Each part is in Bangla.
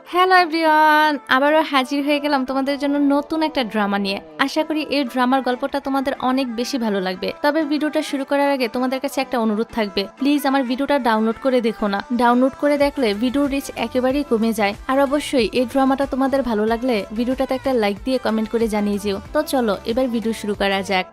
হ্যালো এভরিওয়ান, আবারও হাজির হয়ে গেলাম তোমাদের জন্য নতুন একটা ড্রামা নিয়ে। আশা করি এই ড্রামার গল্পটা তোমাদের অনেক বেশি ভালো লাগবে। তবে ভিডিওটা শুরু করার আগে তোমাদের কাছে একটা অনুরোধ থাকবে, প্লিজ আমার ভিডিওটা ডাউনলোড করে দেখো না। ডাউনলোড করে দেখলে ভিডিও রিচ একেবারেই কমে যায়। আর অবশ্যই এই ড্রামাটা তোমাদের ভালো লাগলে ভিডিওটাতে একটা লাইক দিয়ে কমেন্ট করে জানিয়ে যেও। তো চলো এবার ভিডিও শুরু করা যাক।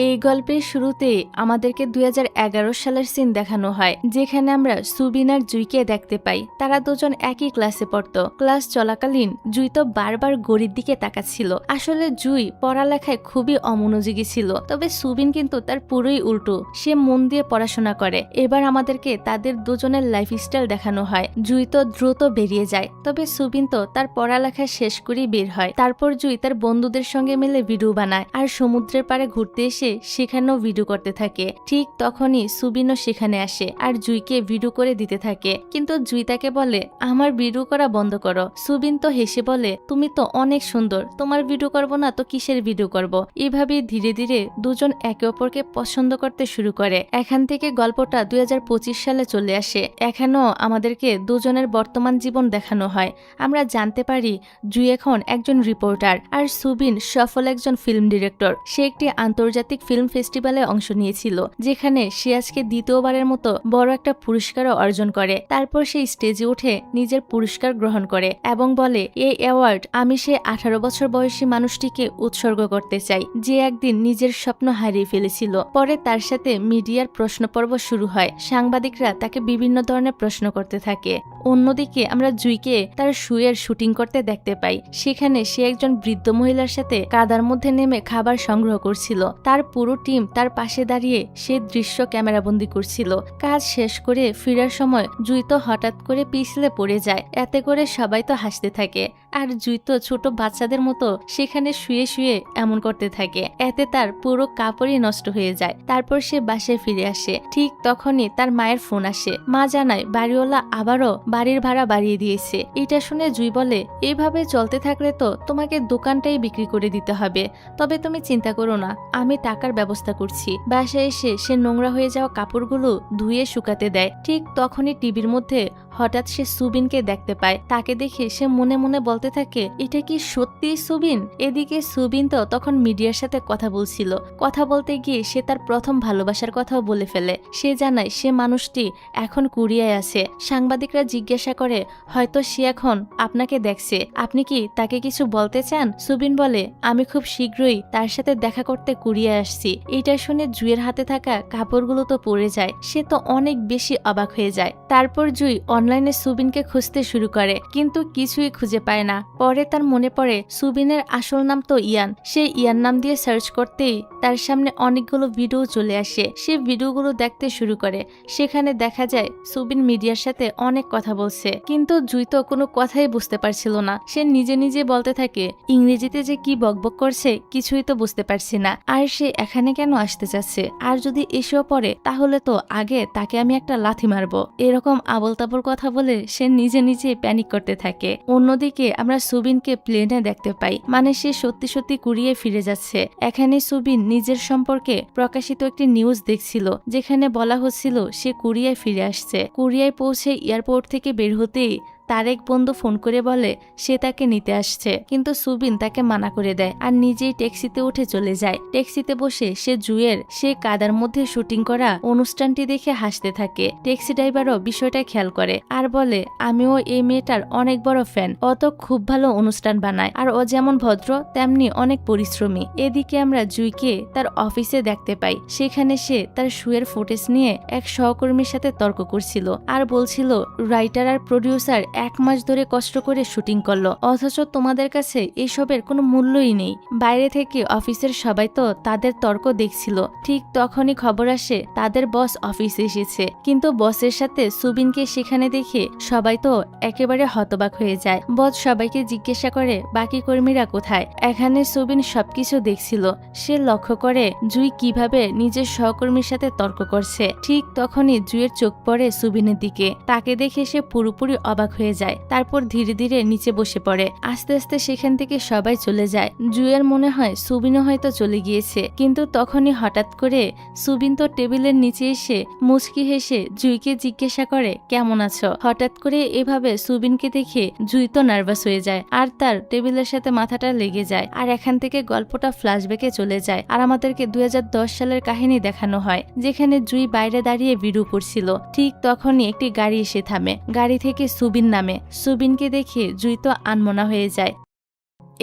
এই গল্পের শুরুতে আমাদেরকে 2011 সালের সিন দেখানো হয়, যেখানে আমরা সুবিন আর জুইকে দেখতে পাই। তারা দুজন একই ক্লাসে পড়তো। ক্লাস চলাকালীন জুই তো বারবার গড়ির দিকে তাকাচ্ছিল। আসলে জুই পড়ালেখায় খুবই অমনোযোগী ছিল, তবে সুবিন কিন্তু তার পুরোই উল্টো। সে মন দিয়ে পড়াশোনা করে। এবার আমাদেরকে তাদের দুজনের লাইফস্টাইল দেখানো হয়। জুই তো দ্রুত বেরিয়ে যায়, তবে সুবিন তো তার পড়ালেখা শেষ করেই বের হয়। তারপর জুই তার বন্ধুদের সঙ্গে মিলে ভিডিও বানায় আর সমুদ্রের পাড়ে ঘুরতে এসে সেখানেও ভিডিও করতে থাকে। ঠিক তখনই সুবিনও সেখানে আসে আর জুইকে ভিডিও করে দিতে থাকে, কিন্তু জুই তাকে বলে আমার ভিডিও করা বন্ধ করো। সুবিন তো হেসে বলে তুমি তো অনেক সুন্দর, তোমার ভিডিও করবো না তো কিসের ভিডিও করব। এভাবে ধীরে ধীরে দুজন একে অপরকে পছন্দ করতে শুরু করে। এখান থেকে গল্পটা 2025 সালে চলে আসে। এখানেও আমাদেরকে দুজনের বর্তমান জীবন দেখানো হয়। আমরা জানতে পারি জুই এখন একজন রিপোর্টার আর সুবিন সফল একজন ফিল্ম ডিরেক্টর। সে একটি আন্তর্জাতিক ফিল্ম ফেস্টিভ্যালে অংশ নিয়েছিল, যেখানে সে আজকে দ্বিতীয়বারের মতো বড় একটা পুরস্কারও অর্জন করে। তারপর সে স্টেজে উঠে নিজের পুরস্কার গ্রহণ করে এবং বলে এই অ্যাওয়ার্ড আমি সে 18 বছর বয়সী মানুষটিকে উৎসর্গ করতে চাই, যে একদিন নিজের স্বপ্ন হারিয়ে ফেলেছিল। পরে তার সাথে মিডিয়ার প্রশ্ন পর্ব শুরু হয়। সাংবাদিকরা তাকে বিভিন্ন ধরনের প্রশ্ন করতে থাকে। অন্যদিকে আমরা জুইকে তার শুয়ের শুটিং করতে দেখতে পাই। সেখানে সে একজন বৃদ্ধ মহিলার সাথে কাদার মধ্যে নেমে খাবার সংগ্রহ করছিল। তার পুরো টিম তার পাশে দাঁড়িয়ে সে দৃশ্য ক্যামেরাবন্দি করছিল। কাজ শেষ করে ফেরার সময় জুই তো হঠাৎ করে পিছলে পড়ে যায়। এতে করে সবাই তো হাসতে থাকে আর জুই তো ছোট বাচ্চাদের মতো সেখানে শুয়ে শুয়ে এমন করতে থাকে। এতে তার পুরো কাপড়ই নষ্ট হয়ে যায়। তারপর সে বাসায় ফিরে আসে। ঠিক তখনই তার মায়ের ফোন আসে। মা জানায় বাড়িওয়ালা আবারও বাড়ির ভাড়া বাড়িয়ে দিয়েছে। এটা শুনে জুই বলে এভাবে চলতে থাকলে তো তোমাকে দোকানটাই বিক্রি করে দিতে হবে। তবে তুমি চিন্তা করো না, আমি টাকার ব্যবস্থা করছি। বাসায় এসে সে নোংরা হয়ে যাওয়া কাপড়গুলো ধুয়ে শুকাতে দেয়। ঠিক তখনই টিভির মধ্যে হঠাৎ সে সুবিনকে দেখতে পায়। তাকে দেখে সে মনে মনে বলতে থাকে এটা কি সত্যি সুবিন? এদিকে সুবিন তো তখন মিডিয়ার সাথে কথা বলছিল। কথা বলতে গিয়ে সে তার প্রথম ভালোবাসার কথাও বলে ফেলে। সে জানায় সে মানুষটি এখন কোরিয়ায় আছে। সাংবাদিকরা জিজ্ঞাসা করে হয়তো সে এখন আপনাকে দেখছে, আপনি কি তাকে কিছু বলতে চান? সুবিন বলে আমি খুব শীঘ্রই তার সাথে দেখা করতে কোরিয়ায় আসছি। এটা শুনে জুইয়ের হাতে থাকা কাপড়গুলো তো পড়ে যায়। সে তো অনেক বেশি অবাক হয়ে যায়। তারপর জুই অনলাইনে সুবিনকে খুঁজতে শুরু করে, কিন্তু কিছুই খুঁজে পায় না। পরে তার মনে পড়ে সুবিনের আসল নাম তো ইয়ান। সে ইয়ান নাম দিয়ে সার্চ করতেই তার সামনে অনেকগুলো ভিডিও চলে আসে। সে ভিডিওগুলো দেখতে শুরু করে। সেখানে দেখা যায় সুবিন মিডিয়ার সাথে অনেক কথা বলছে, কিন্তু জুই তো কোনো কথাই বুঝতে পারছিল না। সে নিজে নিজে বলতে থাকে ইংরেজিতে যে কি বকবক করছে কিছুই তো বুঝতে পারছি না। আর সে এখানে কেন আসতে চাচ্ছে? আর যদি এসেও পড়ে তাহলে তো আগে তাকে আমি একটা লাথি মারবো। এরকম আবল তাবল কথা বলে সে নিজে নিজে প্যানিক করতে থাকে। অন্যদিকে আমরা সুবিনকে প্লেনে দেখতে পাই, মানে সে সত্যি সত্যি কুড়িয়ে ফিরে যাচ্ছে। এখানে সুবিন নিজের সম্পর্কে প্রকাশিত একটি নিউজ দেখছিল, যেখানে বলা হচ্ছিল সে কোরিয়ায় ফিরে আসছে। কোরিয়ায় পৌঁছে এয়ারপোর্ট থেকে বের হতেই তার এক বন্ধু ফোন করে বলে সে তাকে নিতে আসছে, কিন্তু সুবিন তাকে মানা করে দেয় আর নিজেই ট্যাক্সিতে উঠে চলে যায়। ট্যাক্সিতে বসে সে জুয়ের সে কাদার মধ্যে শুটিং করা অনুষ্ঠানটি দেখে হাসতে থাকে। ট্যাক্সি ড্রাইভারও বিষয়টা খেয়াল করে আর বলে আমিও এই মেয়েটার অনেক বড় ফ্যান, ও তো খুব ভালো অনুষ্ঠান বানায় আর ও যেমন ভদ্র তেমনি অনেক পরিশ্রমী। এদিকে আমরা জুইকে তার অফিসে দেখতে পাই। সেখানে সে তার শুয়ের ফুটেজ নিয়ে এক সহকর্মীর সাথে তর্ক করছিল আর বলছিল রাইটার আর প্রডিউসার 1 মাস ধরে কষ্ট করে শুটিং করলো, অথচ তোমাদের কাছে এসবের কোনো মূল্যই নেই। বাইরে থেকে অফিসের সবাই তো তাদের তর্ক দেখছিল। ঠিক তখনই খবর আসে তাদের বস অফিসে এসেছে, কিন্তু বসের সাথে সুবিনকে সেখানে দেখে সবাই তো একেবারে হতবাক হয়ে যায়। বস সবাইকে জিজ্ঞাসা করে বাকি কর্মীরা কোথায়। এখানে সুবিন সবকিছু দেখছিল। সে লক্ষ্য করে জুই কিভাবে নিজের সহকর্মীর সাথে তর্ক করছে। ঠিক তখনই জুইয়ের চোখ পড়ে সুবিনের দিকে। তাকে দেখে সে পুরোপুরি অবাক হয়ে হয়ে যায়। তারপর ধীরে ধীরে নিচে বসে পড়ে। আস্তে আস্তে সেখান থেকে সবাই চলে যায়। জুইয়ের মনে হয় সুবিনও হয়তো চলে গিয়েছে, কিন্তু তখনই হঠাৎ করে সুবিন তো টেবিলের নিচে এসে মুচকি হেসে জুইকে জিজ্ঞাসা করে কেমন আছো। হঠাৎ করে এভাবে সুবিনকে দেখে জুই তো নার্ভাস হয়ে যায় আর তার টেবিলের সাথে মাথাটা লেগে যায়। আর এখান থেকে গল্পটা ফ্ল্যাশব্যাকে চলে যায় আর আমাদেরকে 2010 সালের কাহিনী দেখানো হয়, যেখানে জুই বাইরে দাঁড়িয়ে ভিডিও করছিল। ঠিক তখনই একটি গাড়ি এসে থামে। গাড়ি থেকে সুবিন নামে। সুবিনকে দেখে জুই তো আনমনা হয়ে যায়।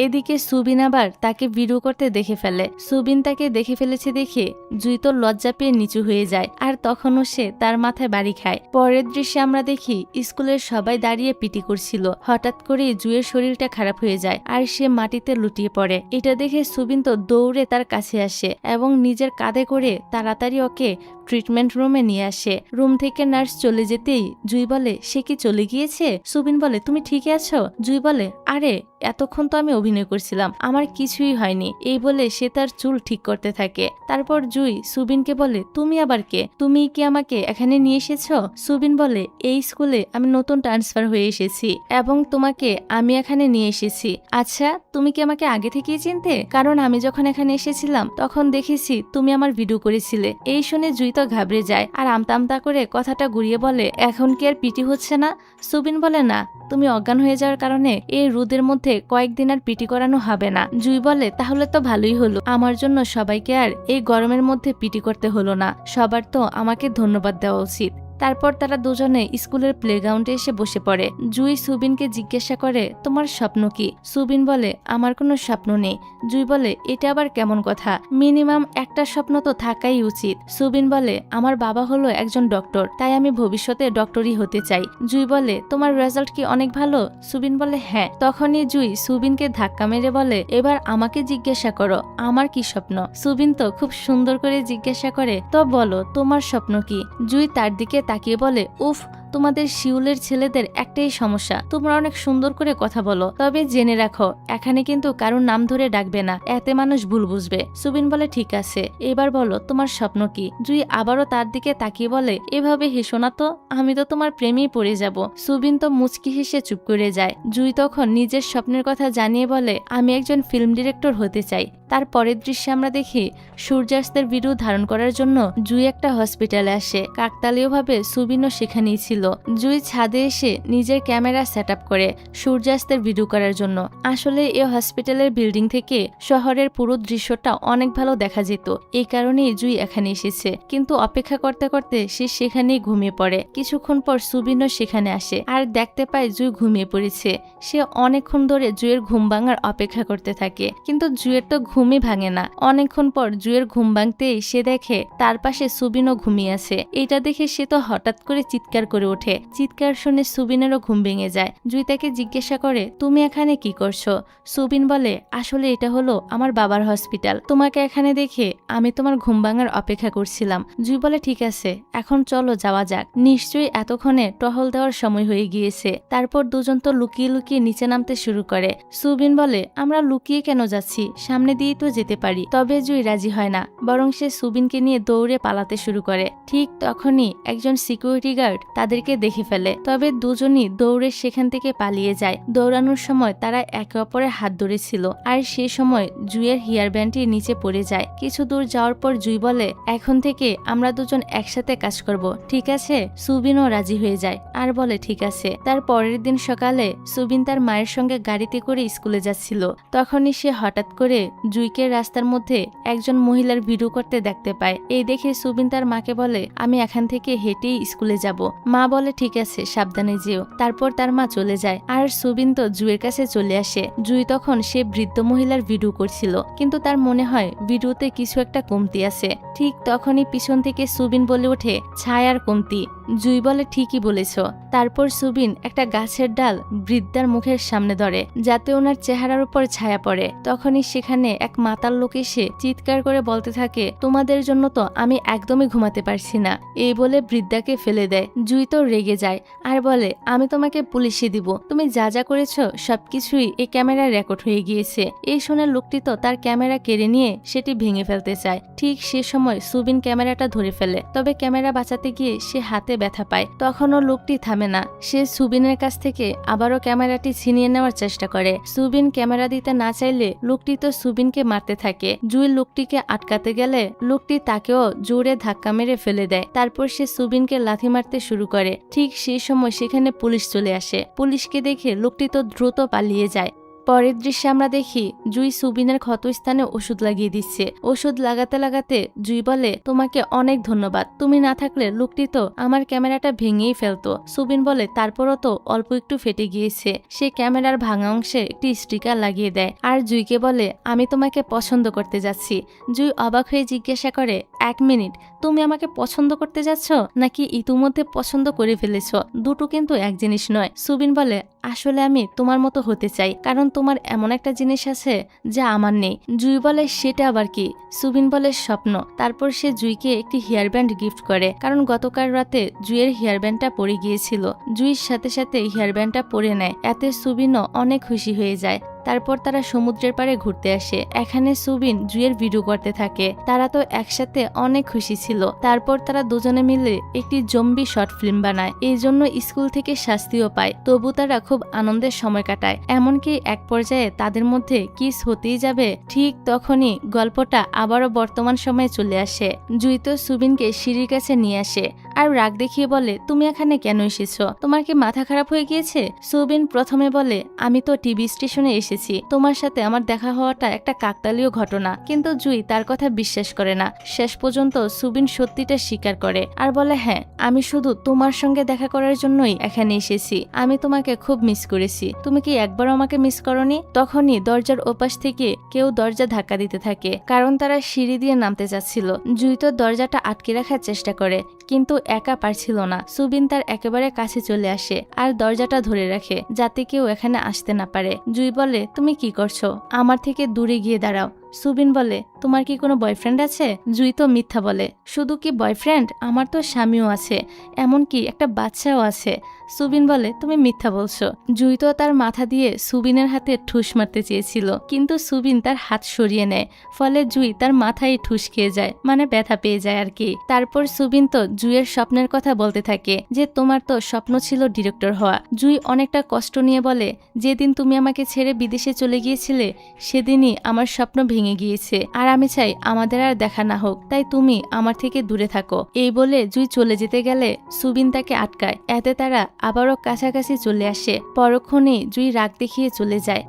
এদিকে সুবিন আবার তাকে ভিডিও করতে দেখে ফেলে। সুবিন তাকে দেখে ফেলেছে দেখে জুই তো লজ্জা পেয়ে নিচু হয়ে যায় আর তখনও সে তার মাথায় বাড়ি খায়। পরের দৃশ্যে আমরা দেখি স্কুলের সবাই দাঁড়িয়ে পিটি করছিল। হঠাৎ করে জুইয়ের শরীরটা খারাপ হয়ে যায় আর সে মাটিতে লুটিয়ে পড়ে। এটা দেখে সুবিন তো দৌড়ে তার কাছে আসে এবং নিজের কাঁধে করে তাড়াতাড়ি ওকে ট্রিটমেন্ট রুমে নিয়ে আসে। রুম থেকে নার্স চলে যেতেই জুই বলে সে কি চলে গিয়েছে। সুবিন বলে তুমি ঠিক আছো। জুই বলে আরে এতক্ষণ তো আমি অভিনয় করছিলাম, আমার কিছুই হয়নি। এই বলে সে তার চুল ঠিক করতে থাকে। তারপর জুই সুবিনকে বলে তুমি আবার কে, তুমি কি আমাকে এখানে নিয়ে এসেছো। সুবিন বলে এই স্কুলে আমি নতুন ট্রান্সফার হয়ে এসেছি এবং তোমাকে আমি এখানে নিয়ে এসেছি। আচ্ছা তুমি কি আমাকে আগে থেকেই চিনতে, কারণ আমি যখন এখানে এসেছিলাম তখন দেখেছি তুমি আমার ভিডিও করেছিলে। এই শুনে জুই তো ঘাবড়ে যায় আর আমতা আমতা করে কথাটা ঘুরিয়ে বলে এখন কি আর পিটি হচ্ছে না। সুবিন বলে না, তুমি অজ্ঞান হয়ে যাওয়ার কারণে এই রোদের মধ্যে কয়েকদিন আর পিটি করানো হবে না। জুই বলে তাহলে তো ভালোই হলো, আমার জন্য সবাইকে আর এই গরমের মধ্যে পিটি করতে হলো না। সবার তো আমাকে ধন্যবাদ দেওয়া উচিত। তারপর তারা দুজনে স্কুলের প্লেগ্রাউন্ডে এসে বসে পড়ে। জুই সুবিনকে জিজ্ঞাসা করে তোমার স্বপ্ন কি। সুবিন বলে আমার কোনো স্বপ্ন নেই। জুই বলে এটা আবার কেমন কথা, মিনিমাম একটা স্বপ্ন তো থাকাই উচিত। সুবিন বলে আমার বাবা হলো একজন ডক্টর, তাই আমি ভবিষ্যতে ডক্টরই হতে চাই। জুই বলে তোমার রেজাল্ট কি অনেক ভালো। সুবিন বলে হ্যাঁ। তখনই জুই সুবিনকে ধাক্কা মেরে বলে এবার আমাকে জিজ্ঞাসা করো আমার কি স্বপ্ন। সুবিন তো খুব সুন্দর করে জিজ্ঞাসা করে তো বলো তোমার স্বপ্ন কি। জুই তার দিকে তাকিয়ে বলে উফ তোমাদের শিউলের ছেলেদের একটাই সমস্যা, তোমরা অনেক সুন্দর করে কথা বলো, তবে জেনে রাখো এখানে কিন্তু কারোর নাম ধরে ডাকবে না, এতে মানুষ ভুল বুঝবে। সুবিন বলে ঠিক আছে, এবার বলো তোমার স্বপ্ন কি। জুই আবারও তার দিকে তাকিয়ে বলে এভাবে হেসো না তো, আমি তো তোমার প্রেমেই পড়ে যাব। সুবিন তো মুচকি হেসে চুপ করে যায়। জুই তখন নিজের স্বপ্নের কথা জানিয়ে বলে আমি একজন ফিল্ম ডিরেক্টর হতে চাই। তার পরের দৃশ্যে আমরা দেখি সূর্যাস্তের ভিডিও ধারণ করার জন্য জুই একটা হসপিটালে আসে। কাকতালীয়ভাবে সুবিনও সেখানেই ছিল। জুই ছাদে এসে নিজের ক্যামেরা সেট আপ করে সূর্যাস্তের ভিডিও করার জন্য। আসলে এই হসপিটালের বিল্ডিং থেকে শহরের পুরো দৃশ্যটা অনেক ভালো দেখা যেত, এই কারণেই জুই এখানে এসেছে। কিন্তু অপেক্ষা করতে করতে সে সেখানেই ঘুমিয়ে পড়ে। কিছুক্ষণ পর সুবিনও সেখানে আসে আর দেখতে পায় জুই ঘুমিয়ে পড়েছে। সে অনেকক্ষণ ধরে জুইয়ের ঘুম ভাঙার অপেক্ষা করতে থাকে, কিন্তু জুইয়ের তো ঘুমই ভাঙে না। অনেকক্ষণ পর জুইয়ের ঘুম ভাঙতেই সে দেখে তার পাশে সুবিনও ঘুমিয়ে আছে। এটা দেখে সে তো হঠাৎ করে চিৎকার করে ওঠে। চিৎকার শুনে সুবিনেরও ঘুম ভেঙে যায়। জুই তাকে জিজ্ঞাসা করে তুমি এখানে কি করছো। সুবিন বলে আসলে এটা হলো আমার বাবার হসপিটাল, তোমাকে এখানে দেখে আমি তোমার ঘুম ভাঙার অপেক্ষা করছিলাম। জুই বলে ঠিক আছে, এখন চলো যাওয়া যাক, নিশ্চয়ই এতক্ষণে টহল দেওয়ার সময় হয়ে গিয়েছে। তারপর দুজন তো লুকিয়ে লুকিয়ে নিচে নামতে শুরু করে। সুবিন বলে আমরা লুকিয়ে কেন যাচ্ছি, সামনে দিয়েই তো যেতে পারি। তবে জুই রাজি হয় না, বরং সে সুবিনকে নিয়ে দৌড়ে পালাতে শুরু করে। ঠিক তখনই একজন সিকিউরিটি গার্ড তাদেরকে দেখে ফেলে, তবে দুজনই দৌড়ে সেখান থেকে পালিয়ে যায়। দৌড়ানোর সময় তারা একে অপরের হাত ধরেছিল আর সেই সময় জুইয়ের হেয়ার ব্যান্ডটি নিচে পড়ে যায়। কিছু দূর যাওয়ার পর জুই বলে এখন থেকে আমরা দুজন একসাথে কাজ করব, ঠিক আছে। সুবিনও রাজি হয়ে যায় আর বলে ঠিক আছে। তার পরের দিন সকালে সুবিন তার মায়ের সঙ্গে গাড়িতে করে স্কুলে যাচ্ছিল। তখনই সে হঠাৎ করে জুইকে রাস্তার মধ্যে একজন মহিলার ভিডিও করতে দেখতে পায়। এই দেখে সুবিন তার মাকে বলে আমি এখান থেকে হেঁটেই স্কুলে যাব। মা বলে ঠিক আছে, সাবধানে যেও। তারপর তার মা চলে যায় আর সুবিন তো জুইয়ের কাছে চলে আসে। জুই তখন সে বৃদ্ধ মহিলার ভিডিও করছিল, কিন্তু তার মনে হয় ভিডিওতে কিছু একটা কমতি আছে। ঠিক তখনই পিছন থেকে সুবিন বলে ওঠে ছায়ার কমতি। জুই বলে ঠিকই বলেছ। তারপর সুবিন একটা গাছের ডাল বৃদ্ধার মুখের সামনে ধরে যাতে ওনার চেহারার উপর ছায়া পড়ে। তখনই সেখানে এক মাতাল লোক এসে চিৎকার করে বলতে থাকে তোমাদের জন্য তো আমি একদমই ঘুমাতে পারছি না। এই বলে বৃদ্ধাকে ফেলে দেয়। জুই তো রেগে যায় আর বলে আমি তোমাকে পুলিশে দিব, তুমি যা যা করেছো সবকিছুই এই ক্যামেরায় রেকর্ড হয়ে গিয়েছে। এই শুনে লোকটি তো তার ক্যামেরা কেড়ে নিয়ে সেটি ভেঙে ফেলতে চায়। ঠিক সে সময় সুবিন ক্যামেরাটা ধরে ফেলে, তবে ক্যামেরা বাঁচাতে গিয়ে সে হাতে ব্যথা পায়। তখনও লোকটি থামে না, সে সুবিনের কাছ থেকে আবারও ক্যামেরাটি ছিনিয়ে নেওয়ার চেষ্টা করে। সুবিন ক্যামেরা দিতে না চাইলে লোকটি তো সুবিনকে মারতে থাকে। জুই লোকটিকে আটকাতে গেলে লোকটি তাকেও জোরে ধাক্কা মেরে ফেলে দেয়। তারপর সে সুবিনকে লাথি মারতে শুরু করে। ঠিক সেই সময় সেখানে পুলিশ চলে আসে। পুলিশকে দেখে লোকটি তো দ্রুত পালিয়ে যায়। পরের দৃশ্যে আমরা দেখি জুই সুবিনের ক্ষতস্থানে ওষুধ লাগিয়ে দিচ্ছে। ওষুধ লাগাতে লাগাতে জুই বলে, তোমাকে অনেক ধন্যবাদ, তুমি না থাকলে লোকটি তো আমার ক্যামেরাটা ভেঙেই ফেলতো। সুবিন বলে, তারপরও তো অল্প একটু ফেটে গিয়েছে। সে ক্যামেরার ভাঙা অংশে একটি স্টিকার লাগিয়ে দেয় আর জুইকে বলে, আমি তোমাকে পছন্দ করতে যাচ্ছি। জুই অবাক হয়ে জিজ্ঞাসা করে, 1 মিনিট, তুমি আমাকে পছন্দ করতে যাচ্ছ নাকি ইতিমধ্যে পছন্দ করে ফেলেছ? দুটো কিন্তু এক জিনিস নয়। সুবিন বলে, আসলে আমি তোমার মতো হতে চাই, কারণ তোমার এমন একটা জিনিস আছে যা আমার নেই। জুই বলে, সেটা আবার কি? সুবিন বলে, স্বপ্ন। তারপর সে জুইকে একটি হেয়ার ব্যান্ড গিফট করে, কারণ গতকাল রাতে জুইয়ের হেয়ার ব্যান্ডটা পরে গিয়েছিল। জুইয়ের সাথে সাথে হেয়ার ব্যান্ডটা পরে নেয়, এতে সুবিনও অনেক খুশি হয়ে যায়। তারপর তারা সমুদ্রের পাড়ে ঘুরতে আসে। এখানে সুবিন জুইয়ের ভিডিও করতে থাকে। তারা তো একসাথে অনেক খুশি ছিল। তারপর তারা দুজনে মিলে একটি জম্বি শর্ট ফিল্ম বানায়। এই জন্য স্কুল থেকে শাস্তিও পায়। তবু তারা খুব আনন্দের সময় কাটায়। এমনকি এক পর্যায়ে তাদের মধ্যে কিস হতেই যাবে। ঠিক তখনই গল্পটা আবারও বর্তমান সময়ে চলে আসে। জুই তো সুবিনকে সিঁড়ির কাছে নিয়ে আসে আর রাগ দেখিয়ে বলে, তুমি এখানে কেন এসেছো? তোমার কি মাথা খারাপ হয়ে গিয়েছে? সুবিন প্রথমে বলে, আমি তো টিভি স্টেশনে এসেছি, তোমার সাথে আমার দেখা হওয়াটা একটা কাকতালীয় ঘটনা। কিন্তু জুই তার কথা বিশ্বাস করে না। শেষ পর্যন্ত সুবিন সত্যিটা স্বীকার করে আর বলে, হ্যাঁ, আমি শুধু তোমার সঙ্গে দেখা করার জন্যই এখানে এসেছি। আমি তোমাকে খুব মিস করেছি। তুমি কি একবারও আমাকে মিস করনি? তখনই দরজার ওপাশ থেকে কেউ দরজা ধাক্কা দিতে থাকে, কারণ তারা সিঁড়ি দিয়ে নামতে যাচ্ছিল। জুই তো দরজাটা আটকে রাখার চেষ্টা করে, কিন্তু একা পারছিল না। সুবিন তার একেবারে কাছে চলে আসে আর দরজাটা ধরে রাখে, যাতে কেউ এখানে আসতে না পারে। জুই বলে, তুমি কি করছো? আমার থেকে দূরে গিয়ে দাঁড়াও। সুবিন বলে, তোমার কি কোনো বয়ফ্রেন্ড আছে? জুই তো মিথ্যা বলে, শুধু কি বয়ফ্রেন্ড, আমার তো স্বামীও আছে, এমনকি একটা বাচ্চাও আছে। সুবিন বলে, তুমি মিথ্যা বলছো। জুই তো তার মাথা দিয়ে সুবিনের হাতে ঠুস মারতে চেয়েছিল, কিন্তু সুবিন তার হাত সরিয়ে নেয়। ফলে জুই তার মাথায় ঠুস খেয়ে যায়, মানে ব্যথা পেয়ে যায় আর কি। তারপর সুবিন তো জুইয়ের স্বপ্নের কথা বলতে থাকে, যে তোমার তো স্বপ্ন ছিল ডিরেক্টর হওয়া। জুই অনেকটা কষ্ট নিয়ে বলে, যেদিন তুমি আমাকে ছেড়ে বিদেশে চলে গিয়েছিলে সেদিনই আমার স্বপ্ন ভেঙে গিয়েছে, আর আমি চাই আমাদের আর দেখা না হোক, তাই তুমি আমার থেকে দূরে থাকো। এই বলে জুই চলে যেতে গেলে সুবিন তাকে আটকায়, এতে তারা আবারও কাছাকাছি চলে আসে। পরক্ষণেই জুই রাগ দেখিয়ে চলে যায়।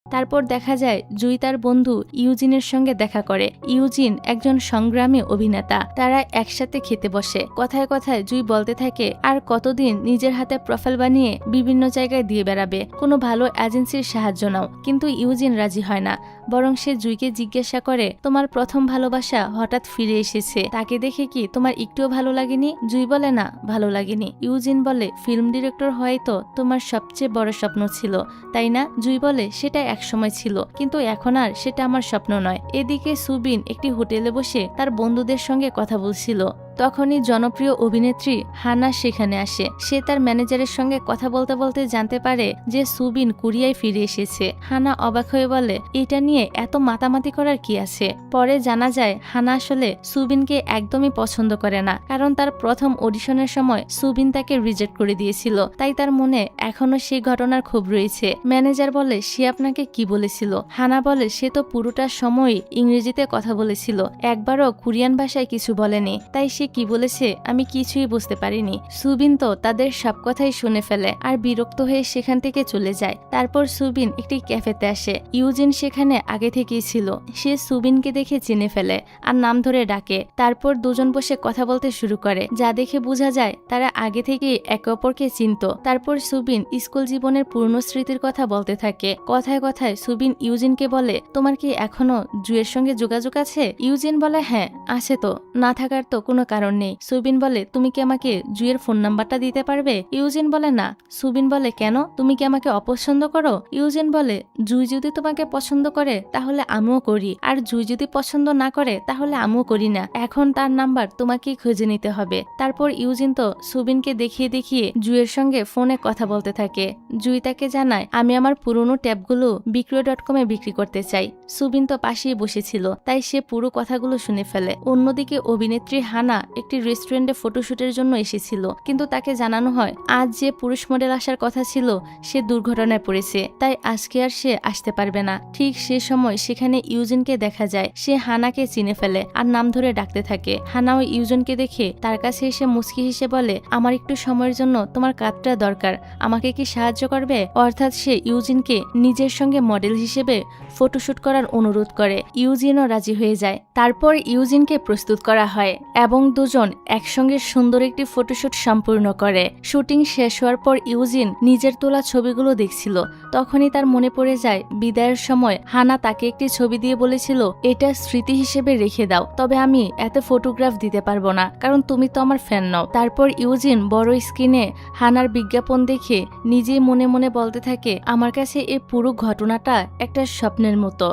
তারপর দেখা যায় জুই তার বন্ধু ইউজিনের সঙ্গে দেখা করে। ইউজিন একজন সংগ্রামী অভিনেতা। তারা একসাথে খেতে বসে। কথায় কথায় জুই বলতে থাকে, আর কতদিন নিজের হাতে প্রোফাইল বানিয়ে বিভিন্ন জায়গায় দিয়ে বেড়াবে, কোনো ভালো এজেন্সির সাহায্য নাও। কিন্তু ইউজিন রাজি হয় না, বরং সে জুইকে জিজ্ঞাসা করে, তোমার প্রথম ভালোবাসা হঠাৎ ফিরে এসেছে, তাকে দেখে কি তোমার একটুও ভালো লাগেনি? জুই বলে, না, ভালো লাগেনি। ইউজিন বলে, ফিল্ম ডিরেক্টর হয়তো তোমার সবচেয়ে বড় স্বপ্ন ছিল, তাই না? জুই বলে, সেটা একসময় ছিল, কিন্তু এখন আর সেটা আমার স্বপ্ন নয়। এদিকে সুবিন একটি হোটেলে বসে তার বন্ধুদের সঙ্গে কথা বলছিল। তখনই জনপ্রিয় অভিনেত্রী হানা সেখানে আসে। সে তার ম্যানেজারের সঙ্গে কথা বলতে বলতে জানতে পারে যে সুবিন কোরিয়ায় ফিরে এসেছে। হানা অবাক হয়ে বলে, এটা নিয়ে এত মাতামাতি করার কি আছে? পরে জানা যায় হানা আসলে সুবিনকে একদমই পছন্দ করে না, কারণ তার প্রথম অডিশনের সময় সুবিন তাকে রিজেক্ট করে দিয়েছিল। তাই তার মনে এখনো সেই ঘটনার ক্ষোভ রয়েছে। ম্যানেজার বলে, সে আপনাকে কি বলেছিল? হানা বলে, সে তো পুরোটা সময় ইংরেজিতে কথা বলেছিল, একবারও কোরিয়ান ভাষায় কিছু বলেনি। তাই সে কি বলেছে আমি কিছুই বুঝতে পারিনি। সুবিন তো তাদের সব কথাই শুনে ফেলে আর বিরক্ত হয়ে সেখান থেকে চলে যায়। তারপর সুবিন একটি ক্যাফেতে আসে। ইউজিন সেখানে আগে থেকেই ছিল। সে সুবিনকে দেখে চিনে ফেলে আর নাম ধরে ডাকে। তারপর দুজন বসে কথা বলতে শুরু করে, যা দেখে বোঝা যায় তারা আগে থেকেই একে অপরকে চিনত। তারপর সুবিন স্কুল জীবনের পূর্ণ স্মৃতির কথা বলতে থাকে। কথায় কথায় সুবিন ইউজিনকে বলে, তোমার কি এখনো জুয়ের সঙ্গে যোগাযোগ আছে? ইউজিন বলে, হ্যাঁ আছে তো, না থাকার তো কোনো কারণ নেই। সুবিন বলে, তুমি কি আমাকে জুয়ের ফোন নাম্বারটা দিতে পারবে? ইউজিন বলে, না। সুবিন বলে, কেন? তুমি কি আমাকে অপছন্দ করো? ইউজিন বলে, জুই যদি তোমাকে পছন্দ করে তাহলে আমিও করি, আর জুই যদি পছন্দ না করে তাহলে আমিও করি না। এখন তার নাম্বার তোমাকেই খুঁজে নিতে হবে। তারপর ইউজিন তো সুবিনকে দেখিয়ে দেখিয়ে জুয়ের সঙ্গে ফোনে কথা বলতে থাকে। জুই তাকে জানায়, আমি আমার পুরনো ট্যাবগুলো বিক্রয়.com এ বিক্রি করতে চাই। সুবিন তো পাশেই বসেছিল, তাই সে পুরো কথাগুলো শুনে ফেলে। অন্যদিকে অভিনেত্রী হানা একটি রেস্টুরেন্টে ফটোশুটের জন্য এসেছিল, কিন্তু তাকে জানানো হয় আজ যে পুরুষ মডেল আসার কথা ছিল সে দুর্ঘটনায় পড়েছে, তাই আজকে আর সে আসতে পারবে না। ঠিক সে সময় সেখানে ইউজিনকে দেখা যায়। সে হানাকে চিনে ফেলে আর নাম ধরে ডাকতে থাকে। হানাও ইউজিনকে দেখে তার কাছে এসে মুচকি হেসে বলে, আমার একটু সময়ের জন্য তোমার কাঁধটা দরকার, আমাকে কি সাহায্য করবে? অর্থাৎ সে ইউজিনকে নিজের সঙ্গে মডেল হিসেবে ফটোশুট করার অনুরোধ করে। ইউজিনও রাজি হয়ে যায়। তারপর ইউজিনকে প্রস্তুত করা হয় এবং দুজন একসঙ্গে সুন্দর একটি ফটোশুট সম্পূর্ণ করে। শুটিং শেষ হওয়ার পর ইউজিন নিজের তোলা ছবিগুলো দেখছিল। তখনই তার মনে পড়ে যায় বিদায়ের সময় হানা তাকে একটি ছবি দিয়ে বলেছিল, এটা স্মৃতি হিসেবে রেখে দাও, তবে আমি এত ফটোগ্রাফ দিতে পারবো না, কারণ তুমি তো আমার ফ্যান নও। তারপর ইউজিন বড় স্ক্রিনে হানার বিজ্ঞাপন দেখে নিজেই মনে মনে বলতে থাকে, আমার কাছে এই পুরো ঘটনাটা একটা স্বপ্নের মতো।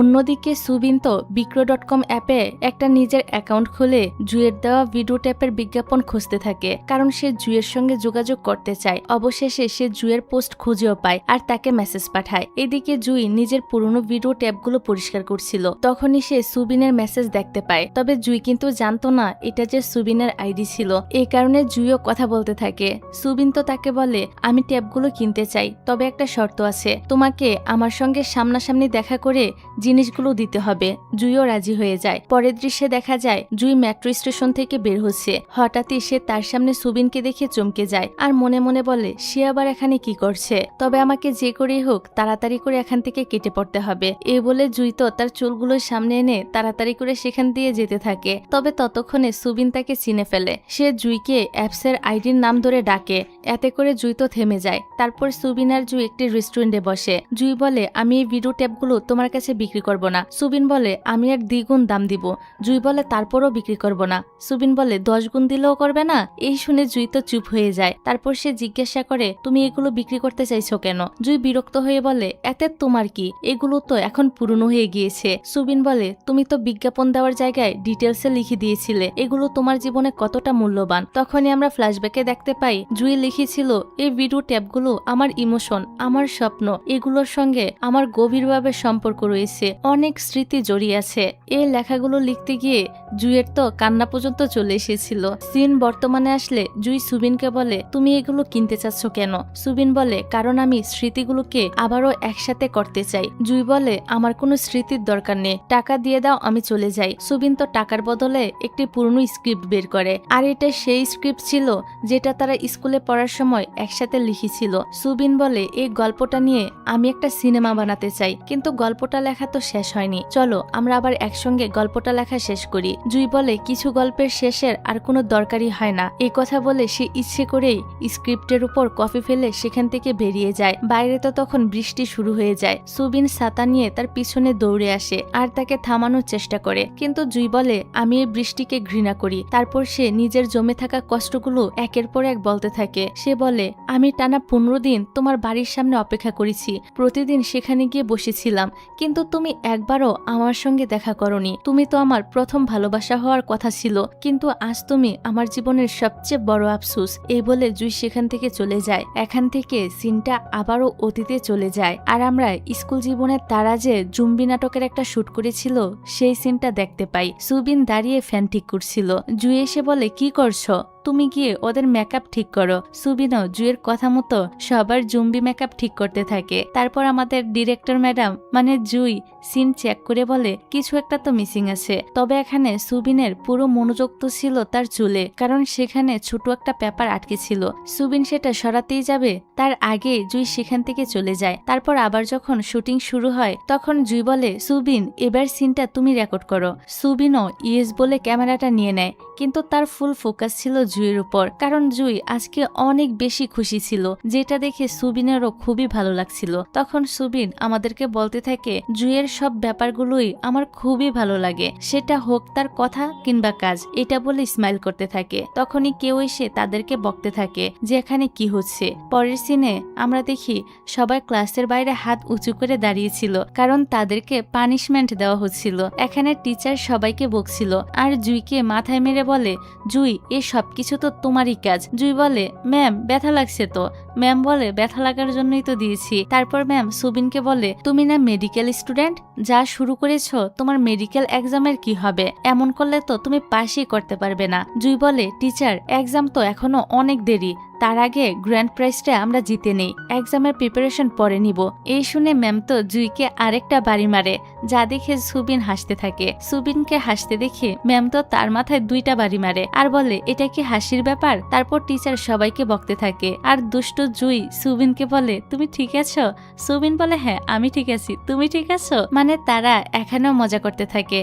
অন্যদিকে সুবিন তো বিক্রয়.com অ্যাপে একটা নিজের অ্যাকাউন্ট খুলে জুয়ের দেওয়া ভিডিও ট্যাপের বিজ্ঞাপন খুঁজতে থাকে, কারণ সে জুয়ের সঙ্গে যোগাযোগ করতে চায়। অবশেষে সে জুয়ের পোস্ট খুঁজেও পায় আর তাকে মেসেজ পাঠায়। এদিকে জুই নিজের পুরনো ভিডিও ট্যাপগুলো পরিষ্কার করছিল। তখনই সে সুবিনের মেসেজ দেখতে পায়, তবে জুই কিন্তু জানতো না এটা যে সুবিনের আইডি ছিল। এই কারণে জুইও কথা বলতে থাকে। সুবিন তো তাকে বলে, আমি ট্যাপগুলো কিনতে চাই, তবে একটা শর্ত আছে, তোমাকে আমার সঙ্গে সামনাসামনি দেখা করে জিনিসগুলো দিতে হবে। জুইও রাজি হয়ে যায়। পরের দৃশ্যে দেখা যায় জুই মেট্রো স্টেশন থেকে বের হচ্ছে। হঠাৎই সে তার সামনে সুবিনকে দেখে চমকে যায় আর মনে মনে বলে, সে আবার এখানে কি করছে? তবে আমাকে যে করেই হোক তাড়াতাড়ি করে এখান থেকে কেটে পড়তে হবে। এ বলে জুই তো তার চুলগুলো সামনে এনে তাড়াতাড়ি করে সেখান দিয়ে যেতে থাকে। তবে ততক্ষণে সুবিন তাকে চিনে ফেলে। সে জুইকে অ্যাপসের আইডির নাম ধরে ডাকে। এতে করে জুই তো থেমে যায়। তারপর সুবিন আর জুই একটি রেস্টুরেন্টে বসে। জুই বলে, আমি এই ভিডিও ট্যাপগুলো তোমার কাছে বিক্রি করব না। সুবিন বলে, আমি আর 2 গুণ দাম দিব। জুই বলে, তারপরও বিক্রি করব না। সুবিন বলে, 10 গুণ দিলেও করবে না? এই শুনে জুই তো চুপ হয়ে যায়। তারপর সে জিজ্ঞাসা করে, তুমি এগুলো বিক্রি করতে চাইছো কেন? জুই বিরক্ত হয়ে বলে, এতে তোমার কি? এগুলো তো এখন পুরনো হয়ে গিয়েছে। সুবিন বলে, তুমি তো বিজ্ঞাপন দেওয়ার জায়গায় ডিটেলসে লিখে দিয়েছিলে এগুলো তোমার জীবনে কতটা মূল্যবান। তখনই আমরা ফ্ল্যাশব্যাকে দেখতে পাই জুই লিখেছিল, এই ভিডিও ট্যাপগুলো আমার ইমোশন, আমার স্বপ্ন, এগুলোর সঙ্গে আমার গভীরভাবে সম্পর্ক রয়েছে, অনেক স্মৃতি জড়িয়ে আছে। এই লেখাগুলো লিখতে গিয়ে জুইয়ের তো কান্না পর্যন্ত চলে এসেছিল। সিন বর্তমানে আসলে জুই সুবিনকে বলে, তুমি এগুলো কিনতে চাচ্ছ কেন? সুবিন বলে, কারণ আমি স্মৃতিগুলোকে আবারও একসাথে করতে চাই। জুই বলে, আমার কোনো স্মৃতির দরকার নেই, টাকা দিয়ে দাও, আমি চলে যাই। সুবিন তো টাকার বদলে একটি পুরনো স্ক্রিপ্ট বের করে, আর এটা সেই স্ক্রিপ্ট ছিল যেটা তারা স্কুলে পড়ার সময় একসাথে লিখেছিল। সুবিন বলে, এই গল্পটা নিয়ে আমি একটা সিনেমা বানাতে চাই, কিন্তু গল্পটা লেখা তো শেষ হয়নি, চলো আমরা আবার একসঙ্গে গল্পটা লেখা শেষ করি। জুই বলে, কিছু গল্পের শেষের আর কোনো দরকারই হয় না। এই কথা বলে সে ইচ্ছে করেই স্ক্রিপ্টের উপর কফি ফেলে সেখান থেকে বেরিয়ে যায়। বাইরে তো তখন বৃষ্টি শুরু হয়ে যায়। সুবিন ছাতা নিয়ে তার পিছনে দৌড়ে আসে আর তাকে থামানোর চেষ্টা করে, কিন্তু জুই বলে, আমি এই বৃষ্টিকে ঘৃণা করি। তারপর সে নিজের জমে থাকা কষ্টগুলো একের পর এক বলতে থাকে। সে বলে, আমি টানা 15 দিন তোমার বাড়ির সামনে অপেক্ষা করেছি, প্রতিদিন সেখানে গিয়ে বসেছিলাম, কিন্তু তুমি একবারও আমার সঙ্গে দেখা করনি। তুমি তো আমার প্রথম ভালোবাসা হওয়ার কথা ছিল, কিন্তু আজ তুমি আমার জীবনের সবচেয়ে বড় আফসোস। এই বলে জুই সেখান থেকে চলে যায়। এখান থেকে সিনটা আবারও অতীতে চলে যায় আর আমরা স্কুল জীবনের তারা যে জুম্বি নাটকের একটা শুট করেছিল সেই সিনটা দেখতে পাই। সুবিন দাঁড়িয়ে ফ্যান ঠিক করছিল। জুই এসে বলে, কি করছো? তুমি গিয়ে ওদের মেকআপ ঠিক করো। সুবিনও জুয়ের কথা মতো সবার জুম্বি মেকআপ ঠিক করতে থাকে। তারপর আমাদের ডিরেক্টর ম্যাডাম মানে জুই সিন চেক করে বলে, কিছু একটা তো মিসিং আছে। তবে এখানে সুবিনের পুরো মনোযোগ তো ছিল তার চুলে, কারণ সেখানে ছোট একটা পেপার আটকে ছিল। সুবিন সেটা সরাতেই যাবে তার আগে জুই সেখান থেকে চলে যায়। তারপর আবার যখন শুটিং শুরু হয় তখন জুই বলে, সুবিন এবার সিনটা তুমি রেকর্ড করো। সুবিনও ইয়েস বলে ক্যামেরাটা নিয়ে নেয়, কিন্তু তার ফুল ফোকাস ছিল জুইয়ের উপর, কারণ জুই আজকে অনেক বেশি খুশি ছিল, যেটা দেখে সুবিনেরও খুবই ভালো লাগছিল। তখন সুবিন আমাদেরকে বলতে থাকে, জুইয়ের সব ব্যাপারগুলোই আমার খুবই ভালো লাগে, সেটা হোক তার কথা কিংবা কাজ। এটা বলে স্মাইল করতে থাকে। তখনই কেউ এসে তাদেরকে বকতে থাকে যে এখানে কি হচ্ছে। পরের সিনে আমরা দেখি সবাই ক্লাসের বাইরে হাত উঁচু করে দাঁড়িয়েছিল, কারণ তাদেরকে পানিশমেন্ট দেওয়া হচ্ছিল। এখানে টিচার সবাইকে বকছিল আর জুইকে মাথায় মেরে বলে, জুই এ সবকিছু তো তোমারই কাজ। জুই বলে, ম্যাম ব্যথা লাগছে তো। ম্যাম বলে, ব্যথা লাগার জন্যই তো দিয়েছি। তারপর ম্যাম সুবিনকে বলে, তুমি না মেডিকেল স্টুডেন্ট, স্টুডেন্ট, যা শুরু করেছো তোমার মেডিকেল এক্সামের কি হবে? এমন করলে তো তুমি পাশই করতে পারবে না। জুই বলে, টিচার এক্সাম তো এখনো অনেক দেরি, তার আগে গ্র্যান্ড প্রাইজটা আমরা জিতে নেই, এক্সামের প্রিপারেশন পরে নিব। এই শুনে ম্যাম তো জুইকে আরেকটা বাড়ি মারে, যা দেখে সুবিন হাসতে থাকে। সুবিনকে হাসতে দেখে ম্যাম তো তার মাথায় 2টা বাড়ি মারে আর বলে, এটা কি হাসির ব্যাপার? তারপর টিচার সবাইকে বকতে থাকে আর দুষ্ট জুই সুবিনকে বলে, তুমি ঠিক আছো? সুবিন বলে, হ্যাঁ আমি ঠিক আছি, তুমি ঠিক আছো? মানে তারা এখানেও মজা করতে থাকে।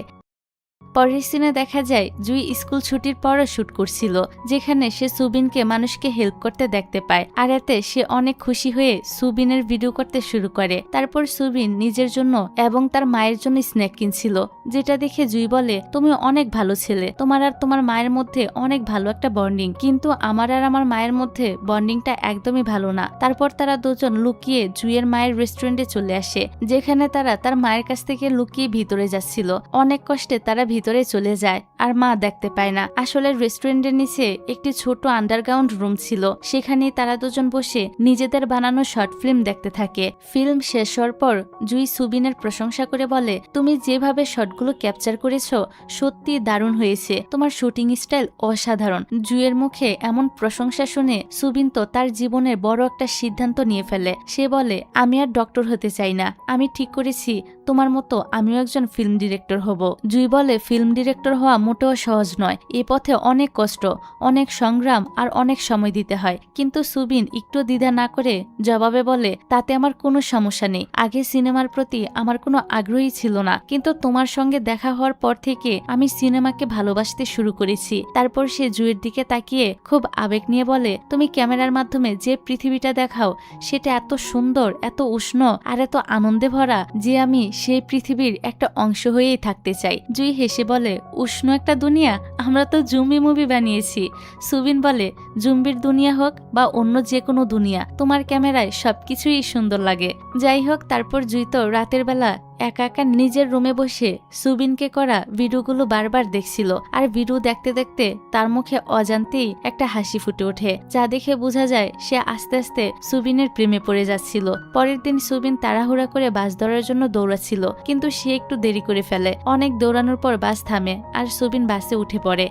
পরের সিনে দেখা যায় জুই স্কুল ছুটির পরও শুট করছিল, যেখানে সে সুবিনকে মানুষকে হেল্প করতে দেখতে পায় আর এতে সে অনেক খুশি হয়ে সুবিনের ভিডিও করতে শুরু করে। তারপর সুবিন নিজের জন্য এবং তার মায়ের জন্য স্ন্যাক কিনছিল, যেটা দেখে জুই বলে, তুমি অনেক ভালো ছেলে, তোমার আর তোমার মায়ের মধ্যে অনেক ভালো একটা বন্ডিং, কিন্তু আমার আর আমার মায়ের মধ্যে বন্ডিংটা একদমই ভালো না। তারপর তারা দুজন লুকিয়ে জুইয়ের মায়ের রেস্টুরেন্টে চলে আসে, যেখানে তারা তার মায়ের কাছ থেকে লুকিয়ে ভিতরে যাচ্ছিল। অনেক কষ্টে তারা ভিতরে চলে যায় আর মা দেখতে পায় না। আসলে রেস্টুরেন্টের নিচে একটি ছোট আন্ডারগ্রাউন্ড রুম ছিল, সেখানে তারা দুজন বসে নিজেদের বানানো শর্ট ফিল্ম দেখতে থাকে। ফিল্ম শেষ হওয়ার পর জুই সুবিনের প্রশংসা করে বলে, তুমি যেভাবে শটগুলো ক্যাপচার করেছো সত্যি দারুণ হয়েছে, তোমার শুটিং স্টাইল অসাধারণ। জুইয়ের মুখে এমন প্রশংসা শুনে সুবিন তো তার জীবনের বড় একটা সিদ্ধান্ত নিয়ে ফেলে। সে বলে, আমি আর ডক্টর হতে চাই না, আমি ঠিক করেছি তোমার মতো আমিও একজন ফিল্ম ডিরেক্টর হব। জুই বলে, ফিল্ম ডিরেক্টর হওয়া মোটেও সহজ নয়, এ পথে অনেক কষ্ট, অনেক সংগ্রাম আর অনেক সময় দিতে হয়। কিন্তু সুবিন একটু দ্বিধা না করে জবাবে বলে, তাতে আমার কোনো সমস্যা নেই, আগে সিনেমার প্রতি আমার কোনো আগ্রহই ছিল না, কিন্তু তোমার সঙ্গে দেখা হওয়ার পর থেকে আমি সিনেমাকে ভালোবাসতে শুরু করেছি। তারপর সে জুইয়ের দিকে তাকিয়ে খুব আবেগ নিয়ে বলে, তুমি ক্যামেরার মাধ্যমে যে পৃথিবীটা দেখাও সেটা এত সুন্দর, এত উষ্ণ আর এত আনন্দে ভরা যে আমি সেই পৃথিবীর একটা অংশ হয়েই থাকতে চাই। জুই হেসে বলে, উষ্ণ একটা দুনিয়া? আমরা তো জুম্বি মুভি বানিয়েছি। সুবিন বলে, জুম্বির দুনিয়া হোক বা অন্য যে কোনো দুনিয়া, তোমার ক্যামেরায় সবকিছুই সুন্দর লাগে। যাই হোক, তারপর জুই তো রাতের বেলা একা একা নিজের রুমে বসে সুবিনকে করা ভিডিওগুলো বারবার দেখছিল আর ভিডিও দেখতে দেখতে তার মুখে অজান্তেই একটা হাসি ফুটে ওঠে, যা দেখে বোঝা যায় সে আস্তে আস্তে সুবিনের প্রেমে পড়ে যাচ্ছিল। পরের দিন সুবিন তাড়াহুড়া করে বাস ধরার জন্য দৌড়াচ্ছিল, কিন্তু সে একটু দেরি করে ফেলে। অনেক দৌড়ানোর পর বাস থামে আর সুবিন বাসে উঠে পড়ে।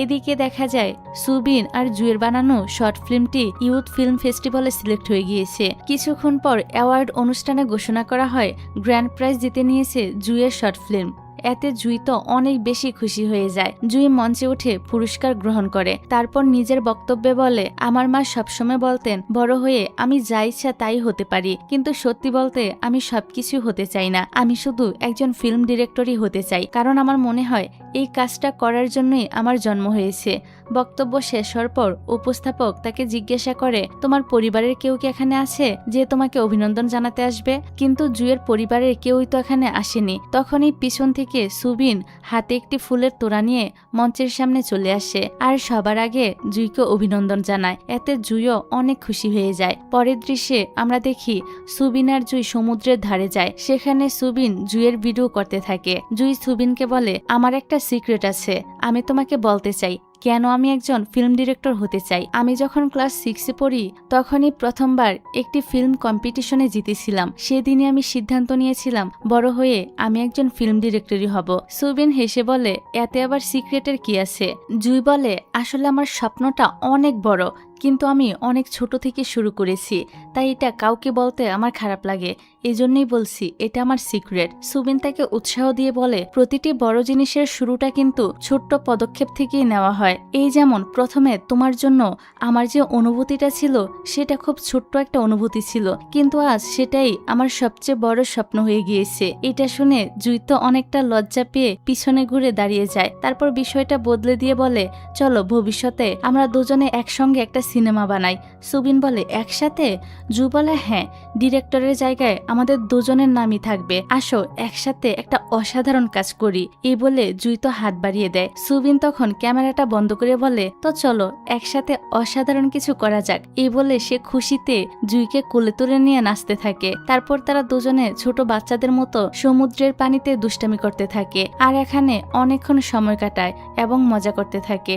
এদিকে দেখা যায় সুবিন আর জুয়ের বানানো শর্ট ফিল্মটি ইউথ ফিল্ম ফেস্টিভ্যালে সিলেক্ট হয়ে গিয়েছে। কিছুক্ষণ পর অ্যাওয়ার্ড অনুষ্ঠানে ঘোষণা করা হয় গ্র্যান্ড প্রাইজ জিতে নিয়েছে জুয়ের শর্ট ফিল্ম। এতে জুই তো অনেক বেশি খুশি হয়ে যায়। জুই মঞ্চে উঠে পুরস্কার গ্রহণ করে, তারপর নিজের বক্তব্যে বলে, আমার মা সবসময় বলতেন বড় হয়ে আমি যা ইচ্ছা তাই হতে পারি, কিন্তু সত্যি বলতে আমি সবকিছু হতে চাই না, আমি শুধু একজন ফিল্ম ডিরেক্টরই হতে চাই, কারণ আমার মনে হয় এই কাজটা করার জন্যই আমার জন্ম হয়েছে। বক্তব্য শেষ হওয়ার পর উপস্থাপক তাকে জিজ্ঞাসা করে, তোমার পরিবারের কেউ কি এখানে আছে যে তোমাকে অভিনন্দন জানাতে আসবে? কিন্তু জুয়ের পরিবারের কেউই তো এখানে আসেনি। তখনই পিছন থেকে সুবিন হাতে একটি ফুলের তোড়া নিয়ে মঞ্চের সামনে চলে আসে আর সবার আগে জুইকে অভিনন্দন জানায়। এতে জুইও অনেক খুশি হয়ে যায়। পরের দৃশ্যে আমরা দেখি সুবিন আর জুই সমুদ্রের ধারে যায়, সেখানে সুবিন জুইয়ের ভিডিও করতে থাকে। জুই সুবিনকে বলে, আমার একটা সিক্রেট আছে, আমি তোমাকে বলতে চাই কেন আমি একজন ফিল্ম ডিরেক্টর হতে চাই। আমি যখন ক্লাস 6-এ পড়ি তখনই প্রথমবার একটি ফিল্ম কম্পিটিশনে জিতেছিলাম। সেদিনই আমি সিদ্ধান্ত নিয়েছিলাম বড় হয়ে আমি একজন ফিল্ম ডিরেক্টরই হব। সুবিন হেসে বলে, এতে আবার সিক্রেটের কি আছে? জুই বলে, আসলে আমার স্বপ্নটা অনেক বড়, কিন্তু আমি অনেক ছোট থেকে শুরু করেছি, তাই এটা কাউকে বলতে আমার খারাপ লাগে, এজন্যই বলছি এটা আমার সিক্রেট। সুবিন তাকে উৎসাহ দিয়ে বলে, প্রতিটি বড় জিনিসের শুরুটা কিন্তু ছোট্ট পদক্ষেপ থেকেই নেওয়া হয়। এই যেমন প্রথমে তোমার জন্য আমার যে অনুভূতিটা ছিল সেটা খুব ছোট্ট একটা অনুভূতি ছিল, কিন্তু আজ সেটাই আমার সবচেয়ে বড় স্বপ্ন হয়ে গিয়েছে। এটা শুনে জুই তো অনেকটা লজ্জা পেয়ে পিছনে ঘুরে দাঁড়িয়ে যায়। তারপর বিষয়টা বদলে দিয়ে বলে, চলো ভবিষ্যতে আমরা দুজনে একসঙ্গে একটা সিনেমা বানাই। সুবিন বলে, একসাথে? জু বলে, হ্যাঁ, ডিরেক্টরের জায়গায় আমাদের দুজনের নামই থাকবে, আসো একসাথে একটা অসাধারণ কাজ করি। এই বলে জুই তো হাত বাড়িয়ে দেয়। সুবিন তখন ক্যামেরাটা বন্ধ করে বলে, তো চলো একসাথে অসাধারণ কিছু করা যাক। এই বলে সে খুশিতে জুইকে কোলে তুলে নিয়ে নাচতে থাকে। তারপর তারা দুজনে ছোট বাচ্চাদের মতো সমুদ্রের পানিতে দুষ্টামি করতে থাকে আর এখানে অনেকক্ষণ সময় কাটায় এবং মজা করতে থাকে।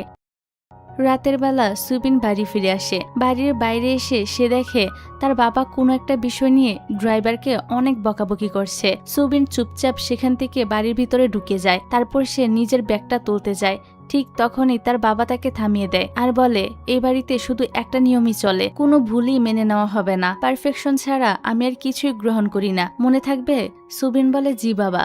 রাতের বেলা সুবিন বাড়ি ফিরে আসে। বাড়ির বাইরে এসে সে দেখে তার বাবা কোনো একটা বিষয় নিয়ে ড্রাইভারকে অনেক বকাবকি করছে। সুবিন চুপচাপ সেখান থেকে বাড়ির ভিতরে ঢুকে যায়। তারপর সে নিজের ব্যাগটা তুলতে যায়। ঠিক তখনই তার বাবা তাকে থামিয়ে দেয় আর বলে, এই বাড়িতে শুধু একটা নিয়মই চলে, কোনো ভুলই মেনে নেওয়া হবে না। পারফেকশন ছাড়া আমি আর কিছুই গ্রহণ করি না, মনে থাকবে? সুবিন বলে, জি বাবা।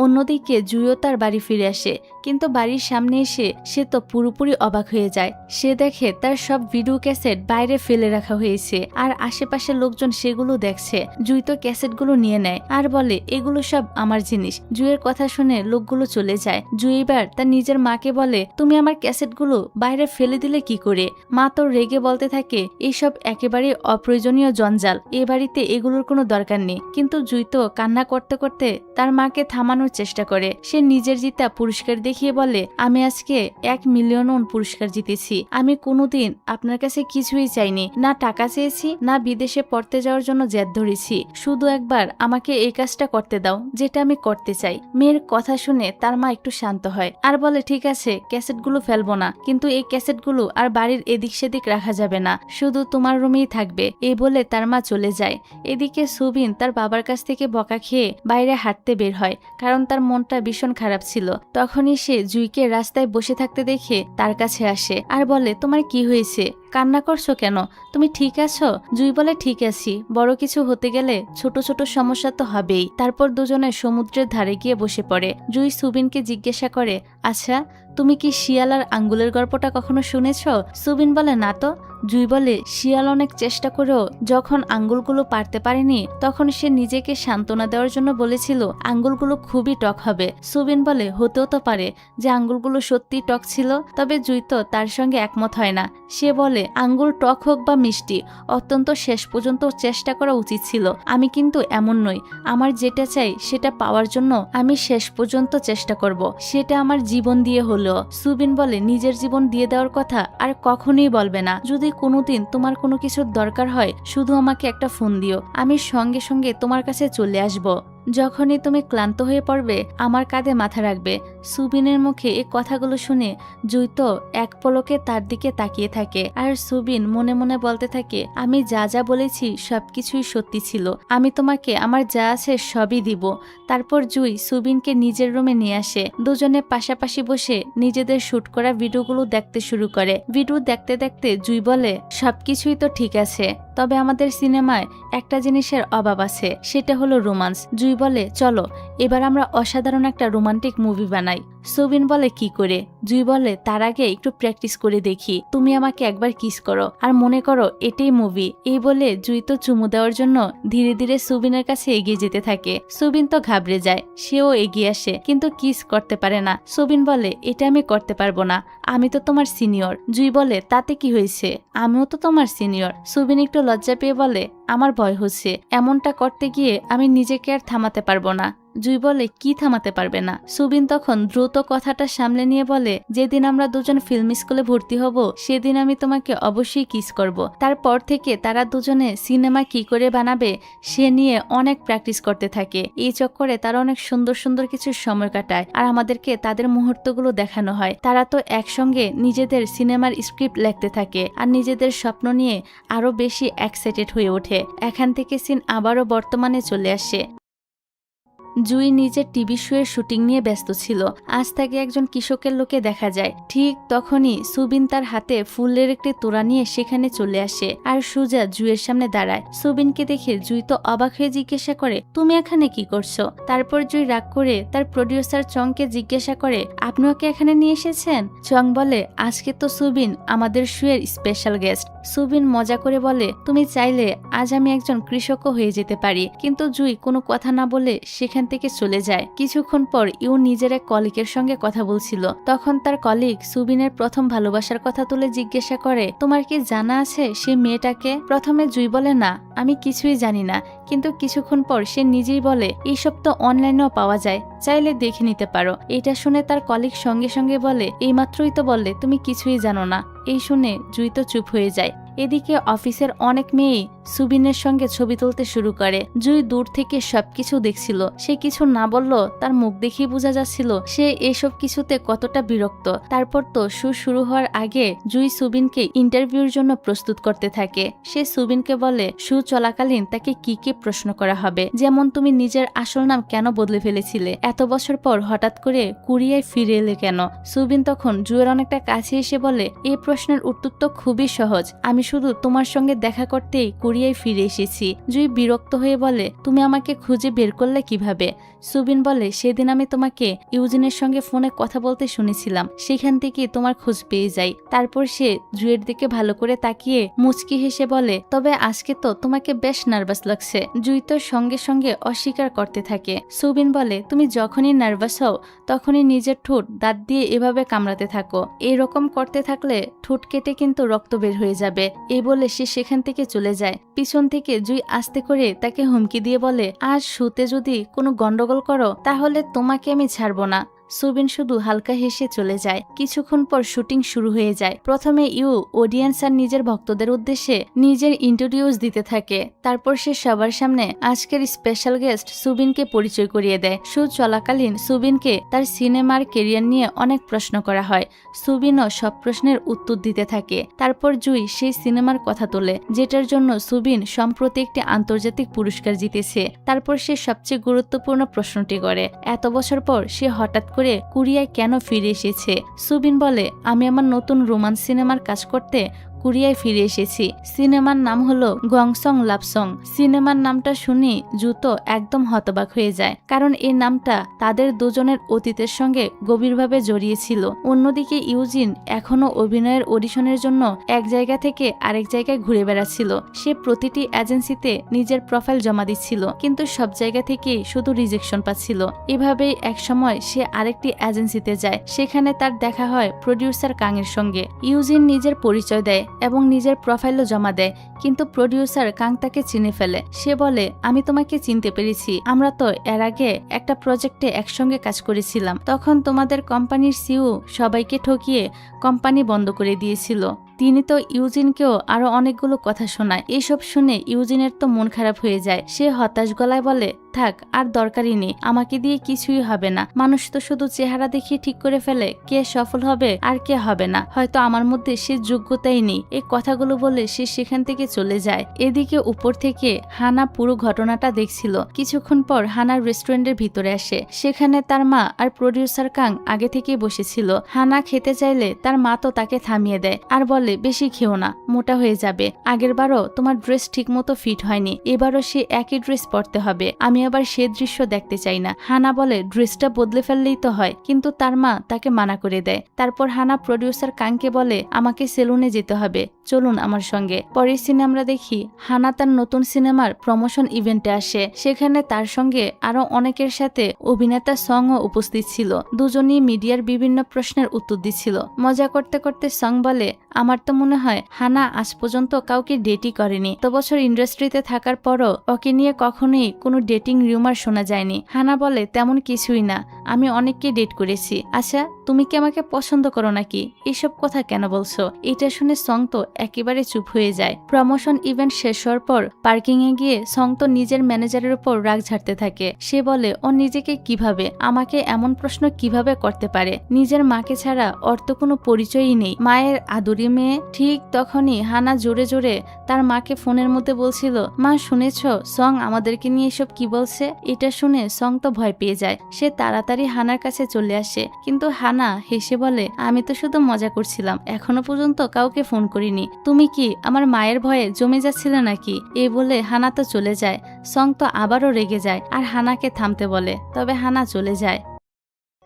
অন্যদিকে জুইও তার বাড়ি ফিরে আসে, কিন্তু বাড়ির সামনে এসে সে তো পুরোপুরি অবাক হয়ে যায়। সে দেখে তার সব ভিডিও ক্যাসেট বাইরে ফেলে রাখা হয়েছে আর আশেপাশের লোকজন সেগুলো দেখছে। জুই তো ক্যাসেটগুলো নিয়ে নেয় আর বলে, এগুলো সব আমার জিনিস। জুইয়ের কথা শুনে লোকগুলো চলে যায়। জুই এবার তার নিজের মাকে বলে, তুমি আমার ক্যাসেটগুলো বাইরে ফেলে দিলে কি করে? মা তো রেগে বলতে থাকে, এইসব একেবারে অপ্রয়োজনীয় জঞ্জাল, এ বাড়িতে এগুলোর কোনো দরকার নেই। কিন্তু জুই তো কান্না করতে করতে তার মাকে থামানোর চেষ্টা করে। সে নিজের জিতা পুরস্কার দেখিয়ে বলে, আমি আজকে 1 মিলিয়ন পুরস্কার জিতেছি। আমি কোনোদিন আপনার কাছে কিছুই চাইনি, না টাকা চেয়েছি, না বিদেশে পড়তে যাওয়ার জন্য জেদ ধরেছি। শুধু একবার আমাকে এই কাজটা করতে দাও যেটা আমি করতে চাই। মেয়ের কথা শুনে তার মা একটু শান্ত হয় আর বলে, ঠিক আছে, ক্যাসেটগুলো ফেলবো না, কিন্তু এই ক্যাসেটগুলো আর বাড়ির এদিক সেদিক রাখা যাবে না, শুধু তোমার রুমেই থাকবে। এই বলে তার মা চলে যায়। এদিকে সুবিন তার বাবার কাছ থেকে বকা খেয়ে বাইরে হাঁটতে বের হয়, কারণ তার মনটা ভীষণ খারাপ ছিল। তখনই সে জুইকে রাস্তায় বসে থাকতে দেখে তার কাছে আসে আর বলে, তোমার কি হয়েছে? কান্না করছো কেন? তুমি ঠিক আছো? জুই বলে, ঠিক আছি, বড় কিছু হতে গেলে ছোট ছোট সমস্যা তো হবেই। তারপর দুজনে সমুদ্রের ধারে গিয়ে বসে পড়ে। জুই সুবিনকে জিজ্ঞাসা করে, আচ্ছা, তুমি কি শিয়াল আর আঙ্গুলের গল্পটা কখনো শুনেছ? সুবিন বলে, না তো। জুই বলে, শিয়াল অনেক চেষ্টা করেও যখন আঙ্গুলগুলো পারতে পারেনি, তখন সে নিজেকে সান্ত্বনা দেওয়ার জন্য বলেছিল আঙ্গুলগুলো খুবই টক হবে। সুবিন বলে, হতেও তো পারে যে আঙ্গুলগুলো সত্যি টক ছিল। তবে জুই তো তার সঙ্গে একমত হয় না। সে বলে, আঙ্গুল টক হোক বা মিষ্টি, অত্যন্ত শেষ পর্যন্ত চেষ্টা করা উচিত ছিল। আমি কিন্তু এমন নই, আমার যেটা চাই সেটা পাওয়ার জন্য আমি শেষ পর্যন্ত চেষ্টা করব, সেটা আমার জীবন দিয়ে হলো। সুবিন বলে, নিজের জীবন দিয়ে দেওয়ার কথা আর কখনোই বলবে না। যদি কোনোদিন তোমার কোনো কিছুর দরকার হয়, শুধু আমাকে একটা ফোন দিও, আমি সঙ্গে সঙ্গে তোমার কাছে চলে আসব। যখনই তুমি ক্লান্ত হয়ে পড়বে, আমার কাঁধে মাথা রাখবে। সুবিনের মুখে এই কথাগুলো শুনে জুই তো এক পলকে তার দিকে তাকিয়ে থাকে আর সুবিন মনে মনে বলতে থাকে, আমি যা যা বলেছি সবকিছুই সত্যি ছিল, আমি তোমাকে আমার যা আছে সবই দিব। তারপর জুই সুবিনকে নিজের রুমে নিয়ে আসে। দুজনে পাশাপাশি বসে নিজেদের শুট করা ভিডিওগুলো দেখতে শুরু করে। ভিডিও দেখতে দেখতে জুই বলে, সবকিছুই তো ঠিক আছে, তবে আমাদের সিনেমায় একটা জিনিসের অভাব আছে, সেটা হলো রোমান্স। জুই বলে, চলো এবার আমরা অসাধারণ একটা রোমান্টিক মুভি বানাই। সুবিন বলে, কি করে? জুই বলে, তার আগে একটু প্র্যাকটিস করে দেখি। তুমি আমাকে একবার কিস করো আর মনে করো এটাই মুভি। এই বলে জুই তো চুমু দেওয়ার জন্য ধীরে ধীরে সুবিনের কাছে এগিয়ে যেতে থাকে। সুবিন তো ঘাবড়ে যায়, সেও এগিয়ে আসে, কিন্তু কিস করতে পারে না। সুবিন বলে, এটা আমি করতে পারবো না, আমি তো তোমার সিনিয়র। জুই বলে, তাতে কি হয়েছে, আমিও তো তোমার সিনিয়র। সুবিন একটু লজ্জা পেয়ে বলে, আমার ভয় হচ্ছে, এমনটা করতে গিয়ে আমি নিজেকে আর থামাতে পারবো না। জুই বলে, কি থামাতে পারবে না? সুবিন তখন দ্রুত কথাটা সামলে নিয়ে বলে, যেদিন আমরা দুজন ফিল্ম স্কুলে ভর্তি হব, সেদিন আমি তোমাকে অবশ্যই কিস করব। তারপর থেকে তারা দুজনে সিনেমা কি করে বানাবে সে নিয়ে অনেক প্র্যাকটিস করতে থাকে। এই চক্করে তারা অনেক সুন্দর সুন্দর কিছু সময় কাটায় আর আমাদেরকে তাদের মুহূর্তগুলো দেখানো হয়। তারা তো একসঙ্গে নিজেদের সিনেমার স্ক্রিপ্ট লিখতে থাকে আর নিজেদের স্বপ্ন নিয়ে আরো বেশি এক্সাইটেড হয়ে ওঠে। এখান থেকে সিন আবারও বর্তমানে চলে আসে। জুই নিজের টিভি শোয়ের শুটিং নিয়ে ব্যস্ত ছিল। আজ তাকে একজন কৃষকের লোকে দেখা যায়। ঠিক তখনই সুবিন তার হাতে ফুলের একটি তোড়া নিয়ে সেখানে চলে আসে আর সুজা জুইয়ের সামনে দাঁড়ায়। সুবিনকে দেখে জুই তো অবাক হয়ে জিজ্ঞাসা করে, তুমি এখানে কি করছো? তারপর জুই রাগ করে তার প্রডিউসার চংকে জিজ্ঞাসা করে, আপনি ওকে এখানে নিয়ে এসেছেন? চং বলে, আজকে তো সুবিন আমাদের শোয়ের স্পেশাল গেস্ট। সুবিন মজা করে বলে, তুমি চাইলে আজ আমি একজন কৃষকও হয়ে যেতে পারি। কিন্তু জুই কোনো কথা না বলে সেখান থেকে চলে যায়। কিছুক্ষণ পর ইউ নিজের এক কলিগের সঙ্গে কথা বলছিল। তখন তার কলিগ সুবিনের প্রথম ভালোবাসার কথা তুলে জিজ্ঞাসা করে, তোমার কি জানা আছে সে মেয়েটাকে? প্রথমে জুই বলে, না, আমি কিছুই জানি না। কিন্তু কিছুক্ষণ পর সে নিজেই বলে, এইসব তো অনলাইনেও পাওয়া যায়, চাইলে দেখে নিতে পারো। এটা শুনে তার কলিগ সঙ্গে সঙ্গে বলে, এইমাত্রই তো বললে তুমি কিছুই জানো না। এই শুনে জুই তো চুপ হয়ে যায়। এদিকে অফিসের অনেক মেয়ে সুবিনের সঙ্গে ছবি তুলতে শুরু করে। জুই দূর থেকে সবকিছু দেখছিল। সে কিছু না বলল, তার মুখ দেখেই বোঝা যাচ্ছিল সে এসব কিছুতে কতটা বিরক্ত। তারপর তো শুরু হওয়ার আগে জুই সুবিনকে ইন্টারভিউর জন্য প্রস্তুত করতে থাকে। সে সুবিনকে বলে চলাকালীন তাকে কি কি প্রশ্ন করা হবে, যেমন তুমি নিজের আসল নাম কেন বদলে ফেলেছিলে, এত বছর পর হঠাৎ করে কোরিয়ায় ফিরে এলে কেন। সুবিন তখন জুয়ের অনেকটা কাছে এসে বলে, এই প্রশ্নের উত্তর তো খুবই সহজ, আমি শুধু তোমার সঙ্গে দেখা করতেই কোরিয়ায় ফিরে এসেছি। জুই বিরক্ত হয়ে বলে, তুমি আমাকে খুঁজে বের করলে কিভাবে। সুবিন বলে, সেদিন আমি তোমাকে ইউজিনের সঙ্গে ফোনে কথা বলতে শুনেছিলাম, সেখান থেকে তোমার খোঁজ পেয়ে যাই। তারপর সে জুয়ের দিকে ভালো করে তাকিয়ে মুচকি হেসে বলে, তবে আজকে তো তোমাকে বেশ নার্ভাস লাগছে। জুই তো সঙ্গে সঙ্গে অস্বীকার করতে থাকে। সুবিন বলে, তুমি যখনই নার্ভাস হও তখনই নিজের ঠোঁট দাঁত দিয়ে এভাবে কামড়াতে থাকো, এরকম করতে থাকলে ঠোঁট কেটে কিন্তু রক্ত বের হয়ে যাবে। এই বলে সে সেখান থেকে চলে যায়। পিছন থেকে জুই আস্তে করে তাকে হুমকি দিয়ে বলে, আজ শুতে যদি কোনো গন্ডগোল করো তাহলে তোমাকে আমি ছাড়বো না। সুবিন শুধু হালকা হেসে চলে যায়। কিছুক্ষণ পর শুটিং শুরু হয়ে যায়। প্রথমে অডিয়েন্স আর নিজের ভক্তদের উদ্দেশ্যে নিজের ইন্ট্রোডিউস দিতে থাকে। তারপর সে সবার সামনে আজকের স্পেশাল গেস্ট সুবিনকে পরিচয় করিয়ে দেয়। শো চলাকালীন সুবিনকে তার সিনেমার কেরিয়ার নিয়ে অনেক প্রশ্ন করা হয়। সুবিনও সব প্রশ্নের উত্তর দিতে থাকে। তারপর জুই সেই সিনেমার কথা তোলে যেটার জন্য সুবিন সম্প্রতি একটি আন্তর্জাতিক পুরস্কার জিতেছে। তারপর সে সবচেয়ে গুরুত্বপূর্ণ প্রশ্নটি করে, এত বছর পর সে হঠাৎ করে কোরিয়ায় কেন ফিরে এসেছে। সুবিন বলে, আমি আমার নতুন রোমান্স সিনেমার কাজ করতে কোরিয়ায় ফিরে এসেছি। সিনেমার নাম হলো গংসং লাভসং। সিনেমার নামটা শুনি জুতো একদম হতবাক হয়ে যায়, কারণ এই নামটা তাদের দুজনের অতীতের সঙ্গে গভীরভাবে জড়িয়েছিল। অন্যদিকে ইউজিন এখনো অভিনয়ের অডিশনের জন্য এক জায়গা থেকে আরেক জায়গায় ঘুরে বেড়াচ্ছিল। সে প্রতিটি এজেন্সিতে নিজের প্রোফাইল জমা দিচ্ছিল, কিন্তু সব জায়গা থেকেই শুধু রিজেকশন পাচ্ছিল। এভাবেই এক সময় সে আরেকটি এজেন্সিতে যায়। সেখানে তার দেখা হয় প্রডিউসার কাংয়ের সঙ্গে। ইউজিন নিজের পরিচয় দেয় এবং নিজের প্রোফাইলও জমা দেয়, কিন্তু প্রডিউসার কাং তাকে চিনে ফেলে। সে বলে, আমি তোমাকে চিনতে পেরেছি, আমরা তো এর আগে একটা প্রজেক্টে একসঙ্গে কাজ করেছিলাম, তখন তোমাদের কোম্পানির সিইও সবাইকে ঠকিয়ে কোম্পানি বন্ধ করে দিয়েছিল। তিনি তো ইউজিনকেও আরো অনেকগুলো কথা শোনায়। এসব শুনে ইউজিনের তো মন খারাপ হয়ে যায়। সে হতাশ গলায় বলে, থাক, আর দরকারই নেই, আমাকে দিয়ে কিছুই হবে না। মানুষ তো শুধু চেহারা দেখিয়ে ঠিক করে ফেলে কে সফল হবে আর কে হবে না, হয়তো আমার মধ্যে সে যোগ্যতাই নেই। এই কথাগুলো বলে সে সেখান থেকে চলে যায়। এদিকে উপর থেকে হানা পুরো ঘটনাটা দেখছিল। কিছুক্ষণ পর হানার রেস্টুরেন্টের ভিতরে আসে। সেখানে তার মা আর প্রডিউসার কাং আগে থেকেই বসেছিল। হানা খেতে চাইলে তার মা তো তাকে থামিয়ে দেয় আর বলে, বেশি খেও না, মোটা হয়ে যাবে। আগের বারও তোমার ড্রেস ঠিক মতো ফিট হয়নি, এবারও সে একই ড্রেস পরতে হবে, আমি আবার সে দৃশ্য দেখতে চাই না। হানা বলে, ড্রেসটা বদলে ফেললেই তো হয়, কিন্তু তার মা তাকে মানা করে দেয়। তারপর হানা প্রডিউসার কাংকে বলে, আমাকে সেলুনে যেতে হবে, চলুন আমার সঙ্গে। পরের সিনে আমরা দেখি হানা তার নতুন সিনেমার প্রমোশন ইভেন্টে আসে। সেখানে তার সঙ্গে আরো অনেকের সাথে অভিনেতা সং ও উপস্থিত ছিল। দুজনেই মিডিয়ার বিভিন্ন প্রশ্নের উত্তর দিচ্ছিল। মজা করতে করতে সং বলে, আমার তো মনে হয় হানা আজ পর্যন্ত কাউকে ডেটই করেনি, তো বছর ইন্ডাস্ট্রিতে থাকার পরও ওকে নিয়ে কখনোই কোনো ডেটিং রিউমার শোনা যায়নি। হানা বলে, তেমন কিছুই না, আমি অনেককে ডেট করেছি। আচ্ছা, তুমি কি আমাকে পছন্দ করো নাকি, এইসব কথা কেন বলছো। এটা শুনে সং তো একেবারে চুপ হয়ে যায়। প্রমোশন ইভেন্ট শেষ হওয়ার পর পার্কিং এ গিয়ে সং তো নিজের ম্যানেজারের উপর রাগ ঝাড়তে থাকে। সে বলে, ও নিজেকে কিভাবে, আমাকে এমন প্রশ্ন কিভাবে করতে পারে, নিজের মাকে ছাড়া ওর তো কোনো পরিচয়ই নেই, মায়ের আদুরি মেয়ে। ঠিক তখনই হানা জোরে জোরে তার মাকে ফোনের মধ্যে বলছিল, মা শুনেছ সং আমাদেরকে নিয়ে এসব কি বলছে। এটা শুনে সং তো ভয় পেয়ে যায়। সে তাড়াতাড়ি হানার কাছে চলে আসে, কিন্তু হানা হেসে বলে, আমি তো শুধু মজা করছিলাম, এখনো পর্যন্ত কাউকে ফোন করিনি, তুমি কি আমার মায়ের ভয়ে জমে যাচ্ছিলে নাকি। এই বলে হানা তো চলে যায়। সং তো আবারও রেগে যায় আর হানাকে থামতে বলে, তবে হানা চলে যায়।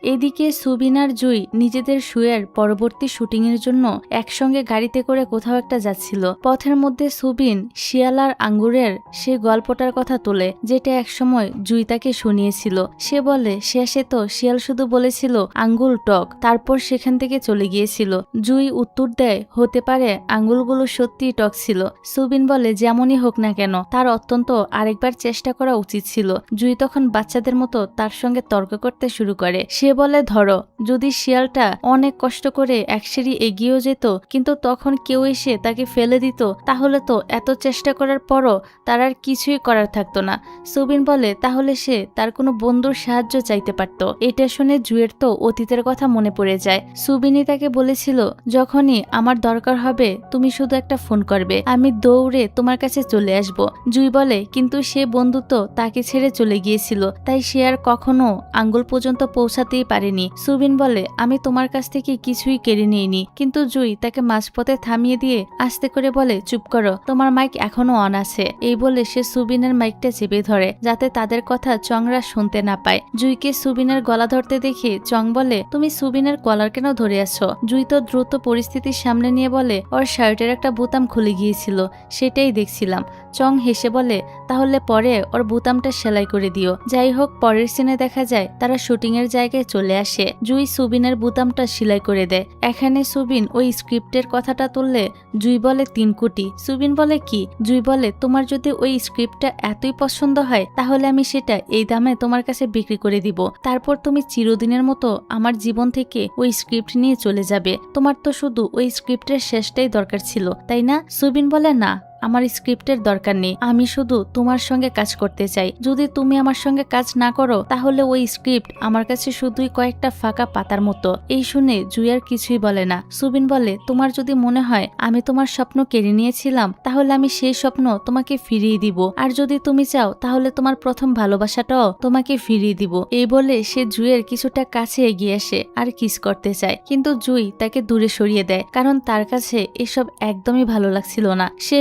এদিকে সুবিন আর জুই নিজেদের শুয়ের পরবর্তী শুটিংয়ের জন্য একসঙ্গে গাড়িতে করে কোথাও একটা যাচ্ছিল। পথের মধ্যে সুবিন শিয়াল আর আঙ্গুরের সে গল্পটার কথা তোলে, যেটা একসময় জুই তাকে শুনিয়েছিল। সে বলে, শেষে তো শিয়াল শুধু বলেছিল আঙ্গুল টক, তারপর সেখান থেকে চলে গিয়েছিল। জুই উত্তর দেয়, হতে পারে আঙ্গুলগুলো সত্যিই টক ছিল। সুবিন বলে, যেমনই হোক না কেন তার অত্যন্ত আরেকবার চেষ্টা করা উচিত ছিল। জুই তখন বাচ্চাদের মতো তার সঙ্গে তর্ক করতে শুরু করে। সে বলে ধরো, যদি শিয়ালটা অনেক কষ্ট করে এক সিঁড়ি এগিয়েও যেত কিন্তু তখন কেউ এসে তাকে ফেলে দিত, তাহলে তো এত চেষ্টা করার পরও তার আর কিছুই করার থাকতো না। সুবিন বলে তাহলে সে তার কোনো বন্ধুর সাহায্য চাইতে পারত। এটা শুনে জুয়ের তো অতীতের কথা মনে পড়ে যায়। সুবিনই তাকে বলেছিল, যখনই আমার দরকার হবে তুমি শুধু একটা ফোন করবে, আমি দৌড়ে তোমার কাছে চলে আসব। জুই বলে কিন্তু সে বন্ধু তো তাকে ছেড়ে চলে গিয়েছিল, তাই সে আর কখনো আঙ্গুল পর্যন্ত পৌঁছাতেই পারেনি। সুবিন বলে আমি তোমার কাছ থেকে কিছুই কেড়ে নিইনি। কিন্তু জুই তাকে মাঝপথে থামিয়ে দিয়ে আস্তে করে বলে চুপ করো, তোমার মাইক এখনো অন আছে। এই বলে সে সুবিনের মাইকটা চেপে ধরে যাতে তাদের কথা চংরা শুনতে না পায়। জুইকে সুবিনের গলা ধরতে দেখে চং বলে তুমি সুবিনের কলার কেন ধরে আছো? জুই তো দ্রুত পরিস্থিতির সামনে নিয়ে বলে ওর শার্টের একটা বোতাম খুলে গিয়েছিল, সেটাই দেখছিলাম। চং হেসে বলে তাহলে পরে ওর বোতামটা সেলাই করে দিও। যাই হোক, পরের সিনে দেখা যায় তারা শুটিং এর জায়গায় চলে আসে। জুই সুবিনের বোতামটা সেলাই করে দেয়। এখানে সুবিন ওই স্ক্রিপ্টের কথাটা তুললে জুই বলে 3 কোটি। সুবিন বলে কি? জুই বলে তোমার যদি ওই স্ক্রিপ্টটা এতই পছন্দ হয় তাহলে আমি সেটা এই দামে তোমার কাছে বিক্রি করে দিব, তারপর তুমি চিরদিনের মতো আমার জীবন থেকে ওই স্ক্রিপ্ট নিয়ে চলে যাবে। তোমার তো শুধু ওই স্ক্রিপ্টের শেষটাই দরকার ছিল, তাই না? সুবিন বলে না, আমার স্ক্রিপ্টের দরকার নেই, আমি শুধু তোমার সঙ্গে কাজ করতে চাই। যদি তুমি আমার সঙ্গে কাজ না করো তাহলে ওই স্ক্রিপ্ট আমার কাছে শুধুই কয়েকটা ফাঁকা পাতার মতো। এই শুনে জুই আর কিছুই বলে না। সুবিন বলে তোমার যদি মনে হয় আমি তোমার স্বপ্ন কেড়ে নিয়েছিলাম তাহলে আমি সেই স্বপ্ন তোমাকে ফিরিয়ে দিব, আর যদি তুমি চাও তাহলে তোমার প্রথম ভালোবাসাটাও তোমাকে ফিরিয়ে দিব। এই বলে সে জুইয়ের কিছুটা কাছে এগিয়ে আসে আর কিস করতে চায়, কিন্তু জুই তাকে দূরে সরিয়ে দেয় কারণ তার কাছে এসব একদমই ভালো লাগছিল না। সে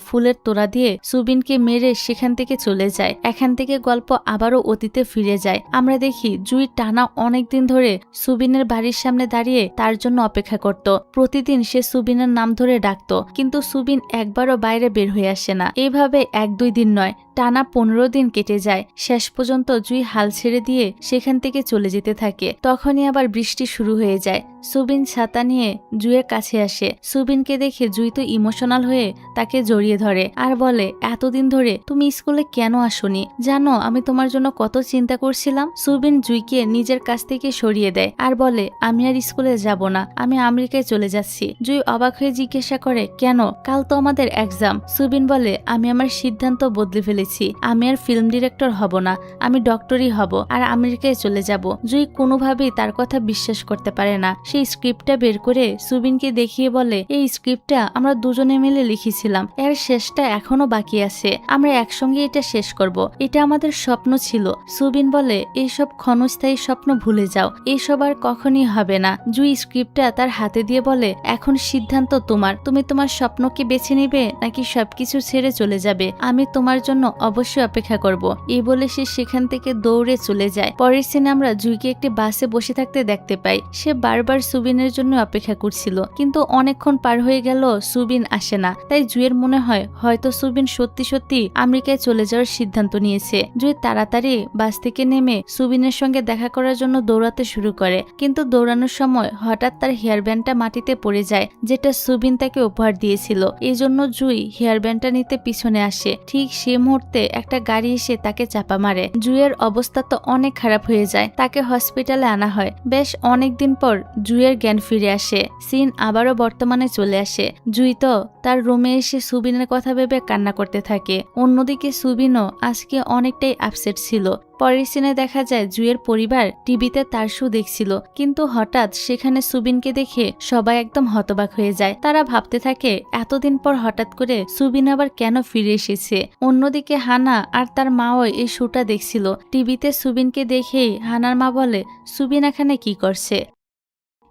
ফুলের তোড়া দিয়ে সুবিনকে মেরে সেখান থেকে চলে যায়। এখান থেকে গল্প আবারও অতীতে ফিরে যায়। আমরা দেখি জুই টানা অনেকদিন ধরে সুবিনের বাড়ির সামনে দাঁড়িয়ে তার জন্য অপেক্ষা করত। প্রতিদিন সে সুবিনের নাম ধরে ডাকতো, কিন্তু সুবিন একবারও বাইরে বের হয়ে আসে না। এইভাবে 1-2 দিন নয়, টানা 15 দিন কেটে যায়। শেষ পর্যন্ত জুই হাল ছেড়ে দিয়ে সেখান থেকে চলে যেতে থাকে। তখনই আবার বৃষ্টি শুরু হয়ে যায়। সুবিন ছাতা নিয়ে জুইয়ের কাছে আসে। সুবিনকে দেখে জুই তো ইমোশনাল হয়ে তাকে জড়িয়ে ধরে আর বলে এতদিন ধরে তুমি স্কুলে কেন আসোনি? জানো আমি তোমার জন্য কত চিন্তা করছিলাম। সুবিন জুইকে নিজের কাছ থেকে সরিয়ে দেয় আর বলে আমি আর স্কুলে যাব না, আমি আমেরিকায় চলে যাচ্ছি। জুই অবাক হয়ে জিজ্ঞাসা করে কেন? কাল তো আমাদের এক্সাম। সুবিন বলে আমি আমার সিদ্ধান্ত বদলে ফেলেছি, আমি আর ফিল্ম ডিরেক্টর হব না, আমি ডক্টরই হব আর আমেরিকায় চলে যাব। জুই কোনোভাবেই তার কথা বিশ্বাস করতে পারে না। সেই স্ক্রিপ্টটা বের করে সুবিনকে দেখিয়ে বলে এই স্ক্রিপ্টটা আমরা দুজনে মিলে লিখেছিলাম, এর শেষটা এখনো বাকি আছে, আমরা একসঙ্গে এটা শেষ করব, এটা আমাদের স্বপ্ন ছিল। সুবিন বলে এইসব ক্ষণস্থায়ী স্বপ্ন ভুলে যাও, এইসব আর কখনই হবে না। জুই স্ক্রিপ্টটা তার হাতে দিয়ে বলে এখন সিদ্ধান্ত তোমার, তুমি তোমার স্বপ্নকে বেছে নিবে নাকি সবকিছু ছেড়ে চলে যাবে, আমি তোমার জন্য অবশ্যই অপেক্ষা করব। এই বলে সে সেখান থেকে দৌড়ে চলে যায়। পরের সিনে আমরা জুইকে একটি বাসে বসে থাকতে দেখতে পাই। সে বারবার সুবিনের জন্য অপেক্ষা করছিল, কিন্তু অনেকক্ষণ পার হয়ে গেল সুবিন আসে না। তাই জুইয়ের মনে হয় হয়তো সুবিন সত্যি সত্যি আমেরিকায় চলে যাওয়ার সিদ্ধান্ত নিয়েছে। জুই তাড়াতাড়ি বাস থেকে নেমে সুবিনের সঙ্গে দেখা করার জন্য দৌড়াতে শুরু করে, কিন্তু দৌড়ানোর সময় হঠাৎ তার হেয়ার ব্যান্ডটা মাটিতে পড়ে যায়, যেটা সুবিন তাকে উপহার দিয়েছিল। এই জন্য জুই হেয়ার ব্যান্ডটা নিতে পিছনে আসে। ঠিক সে মুহূর্তে একটা গাড়ি এসে তাকে চাপা মারে। জুইয়ের অবস্থা তো অনেক খারাপ হয়ে যায়, তাকে হসপিটালে আনা হয়। বেশ অনেকদিন পর জুইয়ের জ্ঞান ফিরে আসে। সিন আবারও বর্তমানে চলে আসে। জুই তো তার রুমে এসে সুবিনের কথা ভেবে কান্না করতে থাকে। অন্যদিকে সুবিনও আজকে অনেকটাই আপসেট ছিল। পরের সিনে দেখা যায় জুইয়ের পরিবার টিভিতে তার শো দেখছিল, কিন্তু হঠাৎ সেখানে সুবিনকে দেখে সবাই একদম হতবাক হয়ে যায়। তারা ভাবতে থাকে এতদিন পর হঠাৎ করে সুবিন আবার কেন ফিরে এসেছে। অন্যদিকে হানা আর তার মাও এই শোটা দেখছিল। টিভিতে সুবিনকে দেখেই হানার মা বলে সুবিন এখানে কি করছে।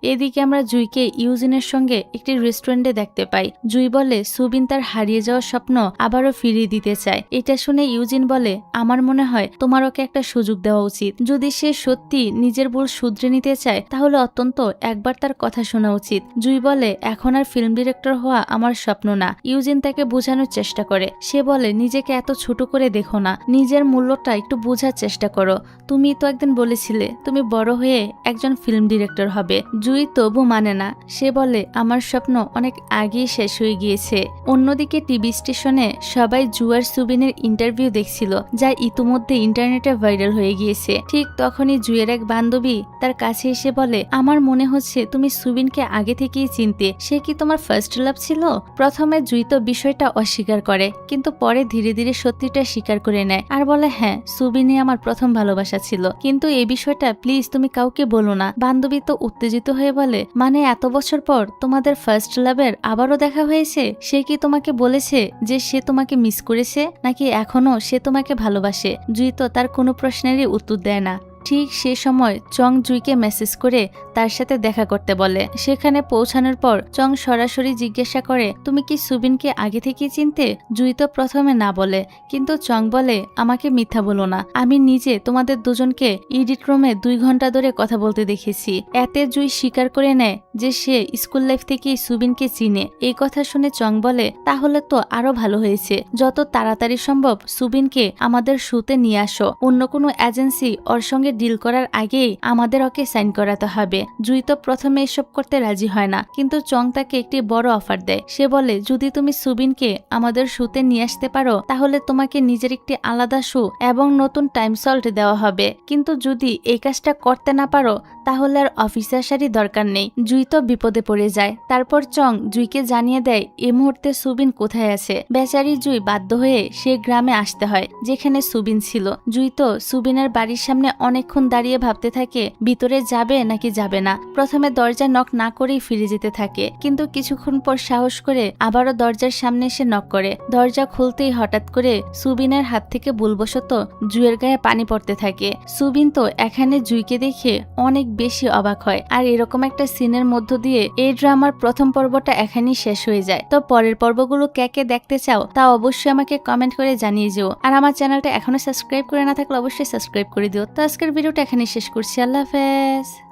এদিকে আমরা জুইকে ইউজিনের সঙ্গে একটি রেস্টুরেন্টে দেখতে পাই। জুই বলে সুবিন তার হারিয়ে যাওয়া স্বপ্ন আবারও ফিরিয়ে দিতে চায়। এটা শুনে ইউজিন বলে আমার মনে হয় তোমার ওকে একটা সুযোগ দেওয়া উচিত। যদি সে সত্যি নিজের ভুল শুধরে নিতে চায় তাহলে অত্যন্ত একবার তার কথা শোনা উচিত। জুই বলে এখন আর ফিল্ম ডিরেক্টর হওয়া আমার স্বপ্ন না। ইউজিন তাকে বোঝানোর চেষ্টা করে। সে বলে নিজেকে এত ছোট করে দেখো না, নিজের মূল্যটা একটু বোঝার চেষ্টা করো। তুমি তো একদিন বলেছিলে তুমি বড় হয়ে একজন ফিল্ম ডিরেক্টর হবে। জুই তবু মানে না। সে বলে আমার স্বপ্ন অনেক আগেই শেষ হয়ে গিয়েছে। অন্যদিকে টিভি স্টেশনে সবাই জুয়ার সুবিনের ইন্টারভিউ দেখছিল, যা ইতিমধ্যে ইন্টারনেটে ভাইরাল হয়ে গিয়েছে। ঠিক তখনই জুয়ের এক বান্ধবী তার কাছে এসে বলে, আমার মনে হচ্ছে তুমি সুবিনকে আগে থেকেই চিনতে। সে কি তোমার ফার্স্ট লাভ ছিল? প্রথমে জুই তো বিষয়টা অস্বীকার করে, কিন্তু পরে ধীরে ধীরে সত্যিটা স্বীকার করে নেয় আর বলে, হ্যাঁ, সুবিনই আমার প্রথম ভালোবাসা ছিল, কিন্তু এই বিষয়টা প্লিজ তুমি কাউকে বলো না। বান্ধবী তো উত্তেজিত হয়ে বলে, মানে এত বছর পর তোমাদের ফার্স্ট লাভের আবারও দেখা হয়েছে? সে কি তোমাকে বলেছে যে সে তোমাকে মিস করেছে, নাকি এখনো সে তোমাকে ভালোবাসে? জুই তো তার কোনো প্রশ্নেরই উত্তর দেয় না। ঠিক সে সময় চং জুইকে মেসেজ করে তার সাথে দেখা করতে বলে। সেখানে পৌঁছানোর পর চং সরাসরি জিজ্ঞাসা করে, তুমি কি সুবিনকে আগে থেকেই চিনতে? জুই তো প্রথমে না বলে, কিন্তু চং বলে, আমাকে মিথ্যা বলো না, আমি নিজে তোমাদের দুজনকে এডিট রুমে 2 ঘন্টা ধরে কথা বলতে দেখেছি। এতে জুই স্বীকার করে নেয় যে সে স্কুল লাইফ থেকেই সুবিনকে চিনে। এই কথা শুনে চং বলে, তাহলে তো আরো ভালো হয়েছে, যত তাড়াতাড়ি সম্ভব সুবিনকে আমাদের শুতে নিয়ে আসো। অন্য কোনো এজেন্সি ওর সঙ্গে ডিল করার আগেই আমাদের ওকে সাইন করাতে হবে। জুই তো প্রথমে এসব করতে রাজি হয় না, কিন্তু চং তাকে একটি বড় অফার দেয়। সে বলে, যদি তুমি সুবিনকে আমাদের শুতে নিয়ে আসতে পারো তাহলে তোমাকে নিজের একটি আলাদা শু এবং নতুন টাইম সল্ট দেওয়া হবে, কিন্তু যদি এই কাজটা করতে না পারো তাহলে আর অফিসারসারই দরকার নেই। জুই তো বিপদে পড়ে যায়। তারপর চং জুইকে জানিয়ে দেয় এই মুহূর্তে সুবিন কোথায় আছে। বেচারি জুই বাধ্য হয়ে সে গ্রামে আসতে হয় যেখানে সুবিন ছিল। জুই তো সুবিনের বাড়ির সামনে অনেকক্ষণ দাঁড়িয়ে ভাবতে থাকে ভিতরে যাবে নাকি যাবে না। প্রথমে দরজা নক না করেই ফিরে যেতে থাকে, কিন্তু কিছুক্ষণ পর সাহস করে আবারও দরজার সামনে এসে নক করে। দরজা খুলতেই হঠাৎ করে সুবিনের হাত থেকে ভুলবশত জুইয়ের গায়ে পানি পড়তে থাকে। সুবিন তো এখানে জুইকে দেখে অনেক বেশি অবাক হয়। আর এরকম একটা সিনের মধ্য দিয়ে এই ড্রামার প্রথম পর্বটা এখানেই শেষ হয়ে যায়। তো পরের পর্বগুলো কে কে দেখতে চাও তা অবশ্যই আমাকে কমেন্ট করে জানিয়ে যেও। আর আমার চ্যানেলটা এখনো সাবস্ক্রাইব করে না থাকলে অবশ্যই সাবস্ক্রাইব করে দিও। তো আজকের ভিডিওটা এখানেই শেষ করছি। আল্লাহ হাফেজ।